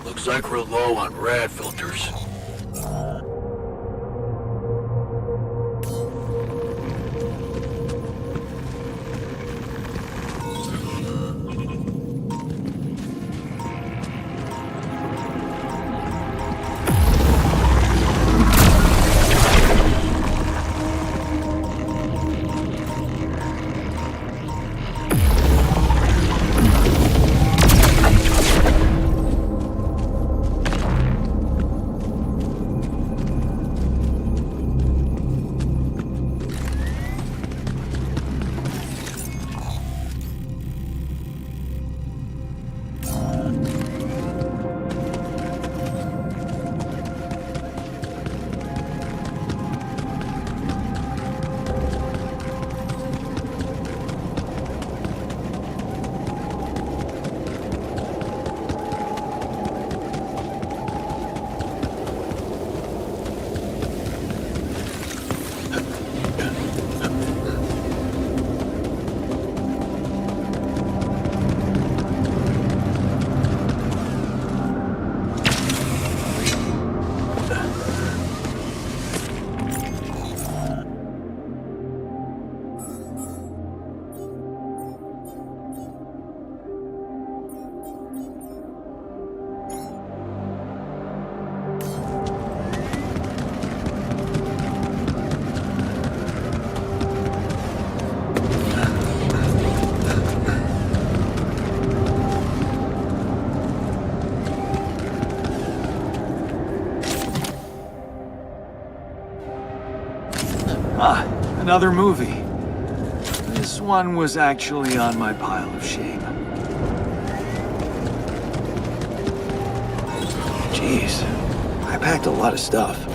Looks like we're low on rad filters. Ah, another movie. This one was actually on my pile of shame. Jeez, I packed a lot of stuff.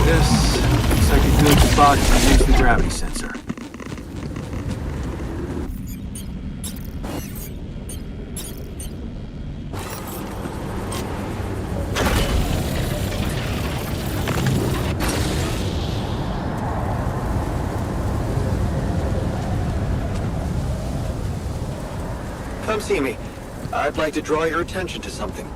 This looks like a good spot to use the gravity sensor. Come see me. I'd like to draw your attention to something.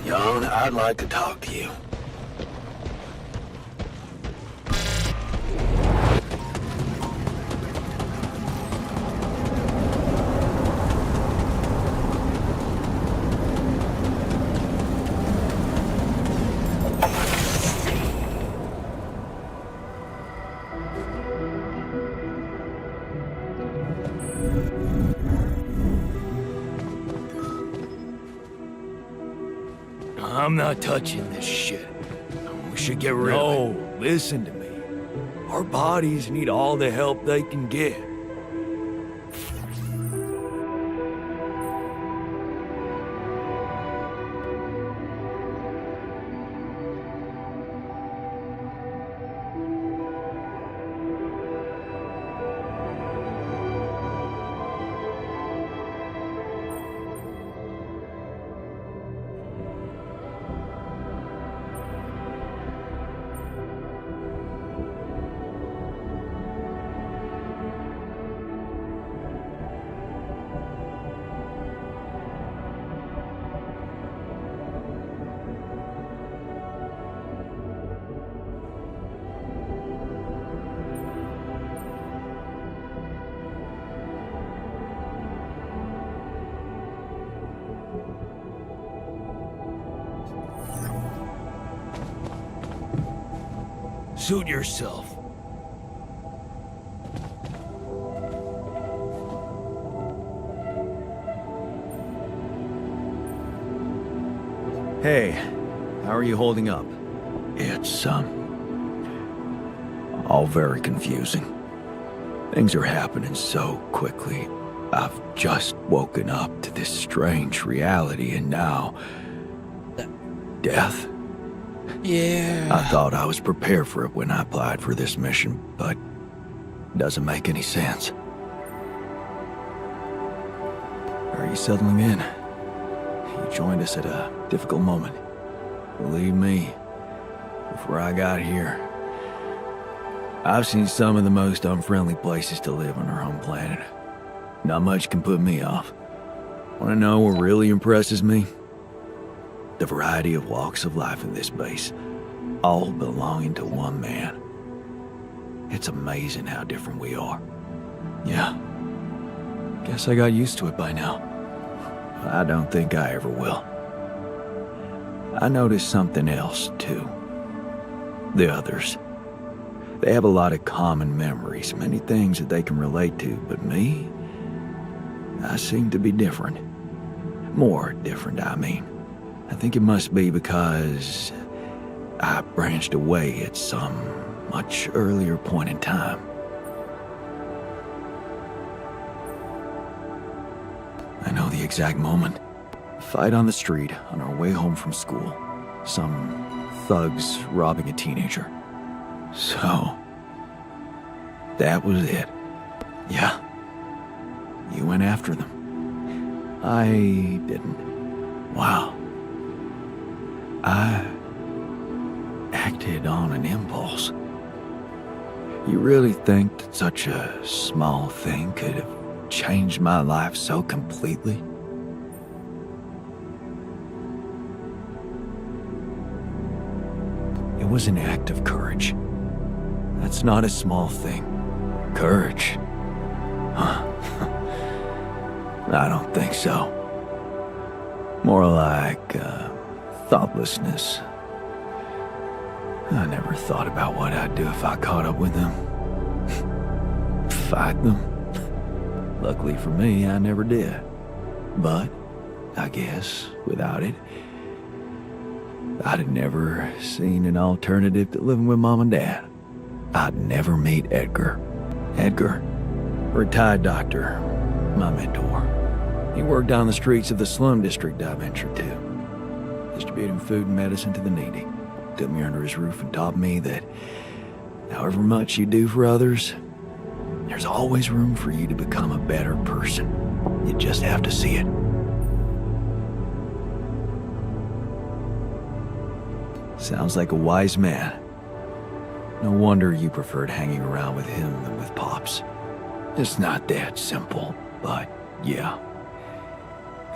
Young, I'd like to talk to you. I'm not touching this shit. We should get rid of it. No, listen to me. Our bodies need all the help they can get. Suit yourself. Hey, how are you holding up? It's, all very confusing. Things are happening so quickly. I've just woken up to this strange reality, and now... death? Yeah. I thought I was prepared for it when I applied for this mission, but it doesn't make any sense. Are you settling in? You joined us at a difficult moment. Believe me, before I got here, I've seen some of the most unfriendly places to live on our home planet. Not much can put me off. Want to know what really impresses me? The variety of walks of life in this base, all belonging to one man. It's amazing how different we are. Yeah. Guess I got used to it by now. I don't think I ever will. I noticed something else, too. The others. They have a lot of common memories, many things that they can relate to, but me? I seem to be different. More different, I mean. I think it must be because I branched away at some much earlier point in time. I know the exact moment. A fight on the street on our way home from school. Some thugs robbing a teenager. So, that was it. Yeah. You went after them. I didn't. Wow. I acted on an impulse. You really think that such a small thing could have changed my life so completely? It was an act of courage. That's not a small thing. Courage? Huh. I don't think so. More like, thoughtlessness. I never thought about what I'd do if I caught up with them. Fight them? Luckily for me, I never did. But, I guess, without it, I'd have never seen an alternative to living with Mom and Dad. I'd never meet Edgar. Edgar, retired doctor, my mentor. He worked down the streets of the slum district I ventured to, distributing food and medicine to the needy. Took me under his roof and taught me that however much you do for others, there's always room for you to become a better person. You just have to see it. Sounds like a wise man. No wonder you preferred hanging around with him than with Pops. It's not that simple, but yeah.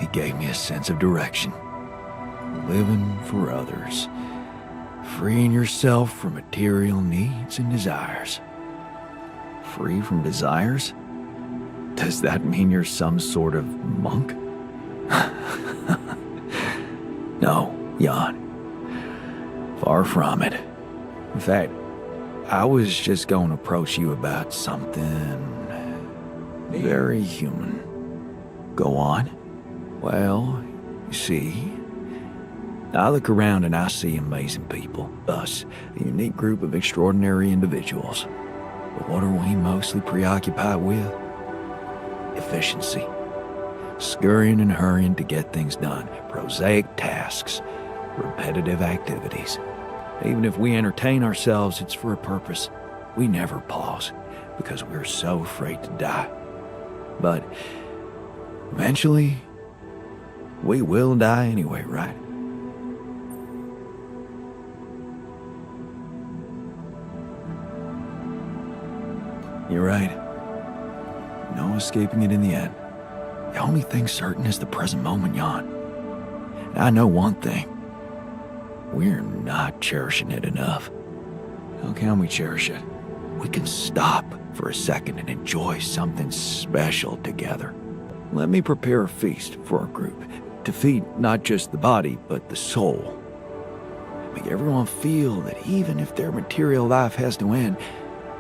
He gave me a sense of direction. Living for others. Freeing yourself from material needs and desires. Free from desires? Does that mean you're some sort of monk? No, Jan. Far from it. In fact, I was just going to approach you about something very human. Go on. Well, you see, I look around and I see amazing people. Us, a unique group of extraordinary individuals. But what are we mostly preoccupied with? Efficiency. Scurrying and hurrying to get things done. Prosaic tasks. Repetitive activities. Even if we entertain ourselves, it's for a purpose. We never pause, because we're so afraid to die. But eventually, we will die anyway, right? You're right. No escaping it in the end. The only thing certain is the present moment, Jan. And I know one thing. We're not cherishing it enough. How can we cherish it? We can stop for a second and enjoy something special together. Let me prepare a feast for our group to feed not just the body, but the soul. Make everyone feel that even if their material life has to end,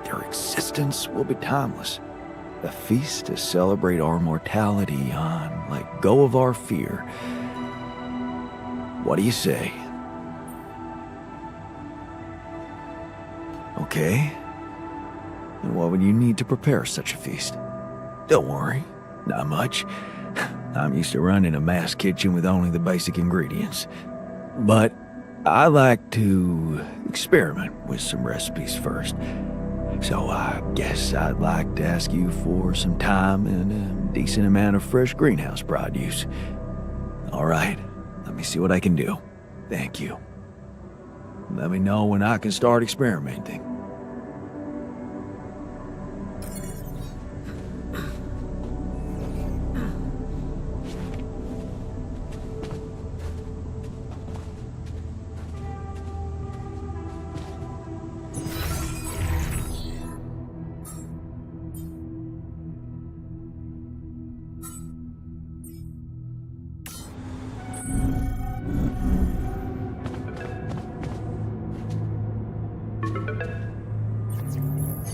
their existence will be timeless. A feast to celebrate our mortality on, let go of our fear. What do you say? Okay. And what would you need to prepare such a feast? Don't worry, not much. I'm used to running a mass kitchen with only the basic ingredients. But I like to experiment with some recipes first. So I guess I'd like to ask you for some time and a decent amount of fresh greenhouse produce. All right, let me see what I can do. Thank you. Let me know when I can start experimenting.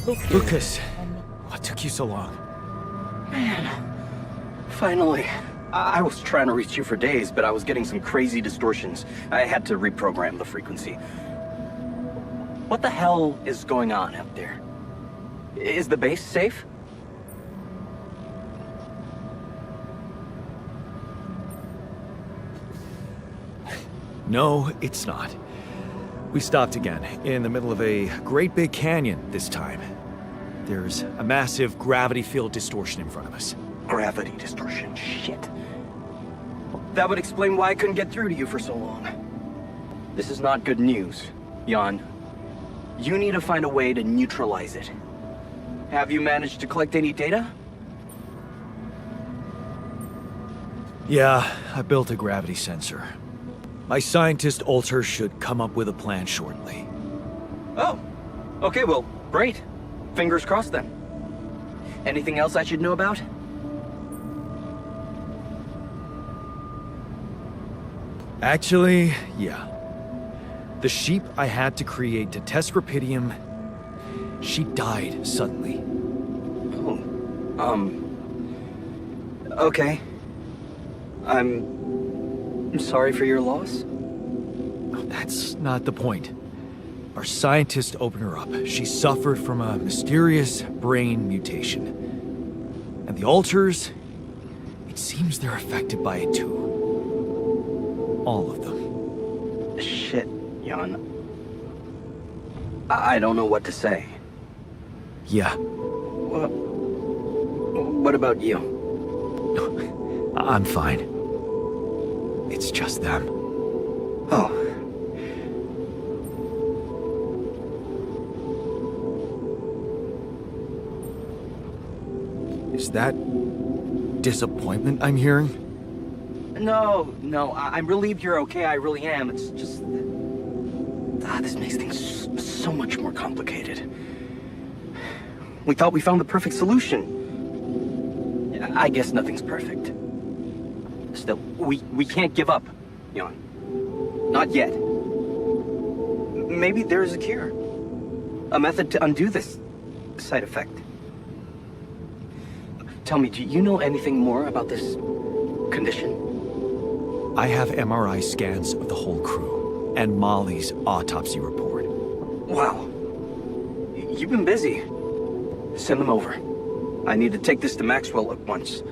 Lucas, what took you so long? Finally. I was trying to reach you for days, but I was getting some crazy distortions. I had to reprogram the frequency. What the hell is going on out there? Is the base safe? No, it's not. We stopped again, in the middle of a great big canyon this time. There's a massive gravity field distortion in front of us. Gravity distortion, shit. That would explain why I couldn't get through to you for so long. This is not good news, Jan. You need to find a way to neutralize it. Have you managed to collect any data? Yeah, I built a gravity sensor. My scientist Alter should come up with a plan shortly. Oh, okay, well, great. Fingers crossed then. Anything else I should know about? Actually, yeah. The sheep I had to create to test Rapidium, she died suddenly. Oh, okay. I'm sorry for your loss. That's not the point. Our scientist opened her up. She suffered from a mysterious brain mutation. And the alters, it seems they're affected by it too. All of them. Shit, Jan. I don't know what to say. Yeah. What about you? I'm fine. It's just them. Oh. Is that disappointment I'm hearing? No, I'm relieved you're okay, I really am. It's just... this makes things so much more complicated. We thought we found the perfect solution. I guess nothing's perfect. Still, we can't give up, Jan. Not yet. Maybe there is a cure. A method to undo this side effect. Tell me, do you know anything more about this condition? I have MRI scans of the whole crew, and Molly's autopsy report. Wow. You've been busy. Send them over. I need to take this to Maxwell at once.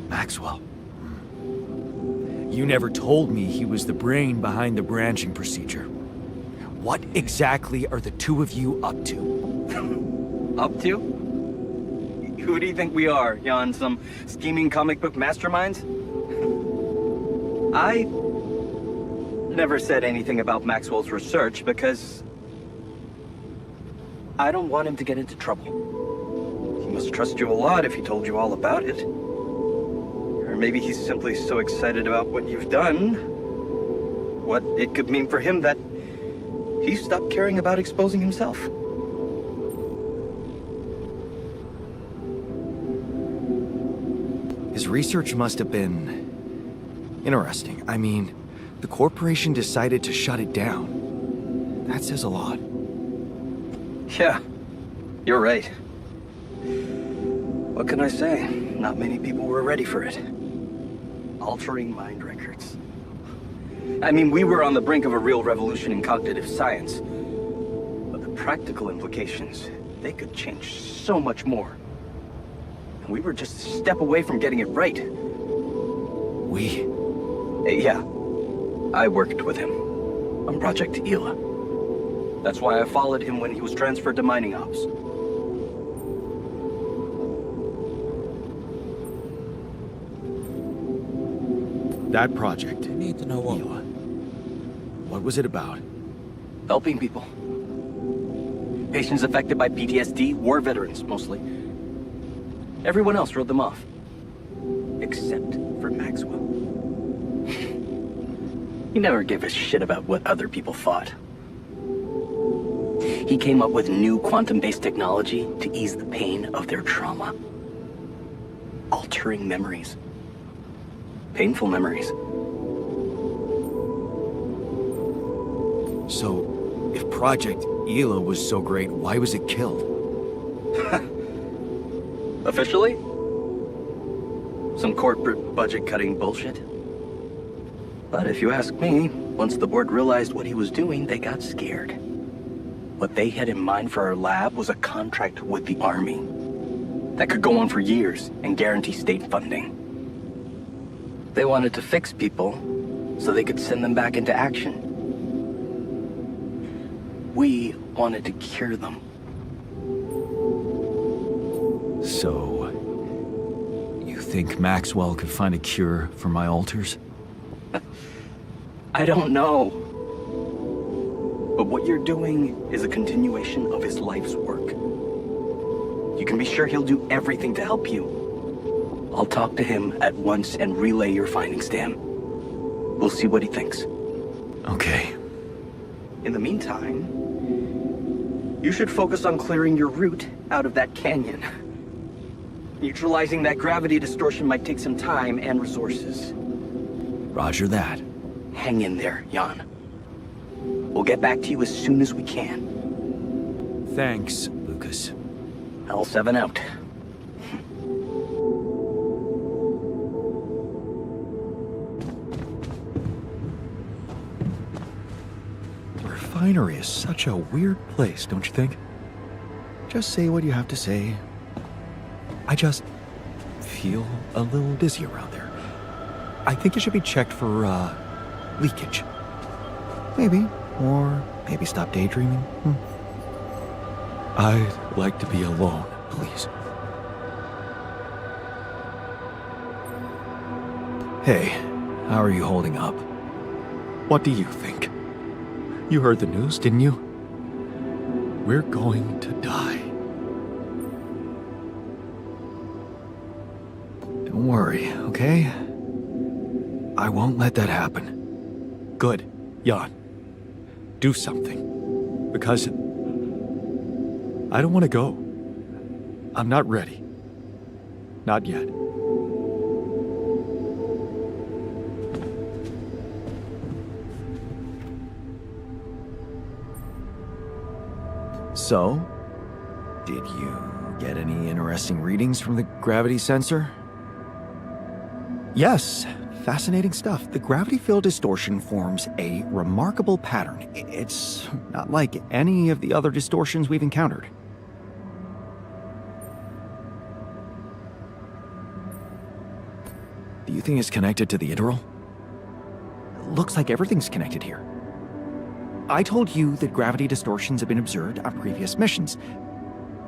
Maxwell. You never told me he was the brain behind the branching procedure. What exactly are the two of you up to? Up to? Who do you think we are, Jan? Some scheming comic book masterminds? I never said anything about Maxwell's research because I don't want him to get into trouble. He must trust you a lot if he told you all about it. Or maybe he's simply so excited about what you've done, what it could mean for him, that he stopped caring about exposing himself. His research must have been interesting. I mean, the corporation decided to shut it down. That says a lot. Yeah, you're right. What can I say? Not many people were ready for it. Altering mind records. I mean, we were on the brink of a real revolution in cognitive science. But the practical implications, they could change so much more. And we were just a step away from getting it right. We? Yeah. I worked with him on Project Ela. That's why I followed him when he was transferred to mining ops. That project. I need to know what. What was it about? Helping people. Patients affected by PTSD, war veterans mostly. Everyone else wrote them off. Except for Maxwell. He never gave a shit about what other people thought. He came up with new quantum-based technology to ease the pain of their trauma. Altering memories. Painful memories. So, if Project Ela was so great, why was it killed? Officially? Some corporate budget-cutting bullshit. But if you ask me, once the board realized what he was doing, they got scared. What they had in mind for our lab was a contract with the Army that could go on for years and guarantee state funding. They wanted to fix people so they could send them back into action. We wanted to cure them. So, you think Maxwell could find a cure for my alters? I don't know. But what you're doing is a continuation of his life's work. You can be sure he'll do everything to help you. I'll talk to him at once and relay your findings to him. We'll see what he thinks. Okay. In the meantime, you should focus on clearing your route out of that canyon. Neutralizing that gravity distortion might take some time and resources. Roger that. Hang in there, Jan. We'll get back to you as soon as we can. Thanks, Lucas. L7 out. The refinery is such a weird place, don't you think? Just say what you have to say. I just feel a little dizzy around there. I think it should be checked for, leakage. Maybe. Or maybe stop daydreaming. I'd like to be alone, please. Hey, how are you holding up? What do you think? You heard the news, didn't you? We're going to die. Don't worry, okay? I won't let that happen. Good, Jan. Do something. Because I don't want to go. I'm not ready. Not yet. So, did you get any interesting readings from the gravity sensor? Yes, fascinating stuff. The gravity field distortion forms a remarkable pattern. It's not like any of the other distortions we've encountered. Do you think it's connected to the interval? Looks like everything's connected here. I told you that gravity distortions have been observed on previous missions,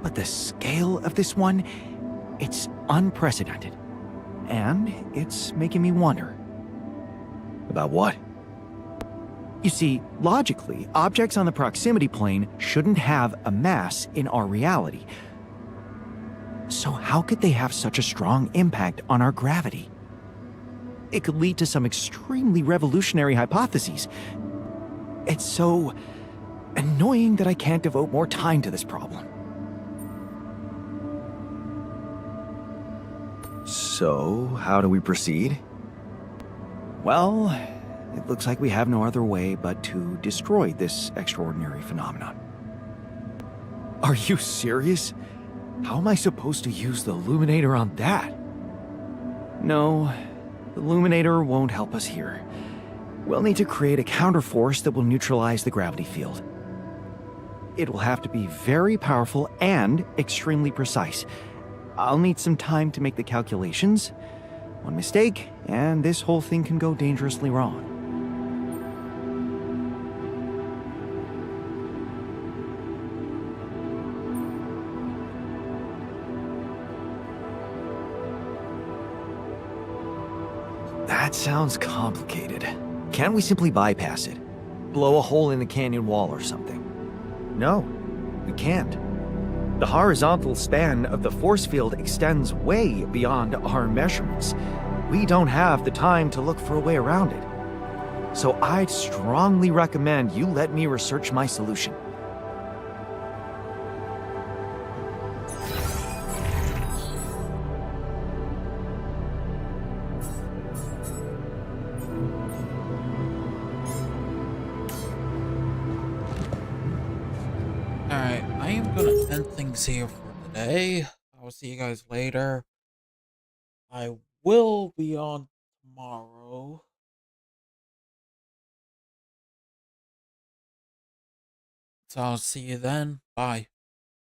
but the scale of this one, it's unprecedented. And it's making me wonder. About what? You see, logically, objects on the proximity plane shouldn't have a mass in our reality. So how could they have such a strong impact on our gravity? It could lead to some extremely revolutionary hypotheses. It's so annoying that I can't devote more time to this problem. So, how do we proceed? Well, it looks like we have no other way but to destroy this extraordinary phenomenon. Are you serious? How am I supposed to use the Illuminator on that? No, the Illuminator won't help us here. We'll need to create a counterforce that will neutralize the gravity field. It will have to be very powerful and extremely precise. I'll need some time to make the calculations. One mistake, and this whole thing can go dangerously wrong. That sounds complicated. Can't we simply bypass it? Blow a hole in the canyon wall or something? No, we can't. The horizontal span of the force field extends way beyond our measurements. We don't have the time to look for a way around it. So I'd strongly recommend you let me research my solution. end things here for today. I'll see you guys later. I will be on tomorrow. So I'll see you then. Bye.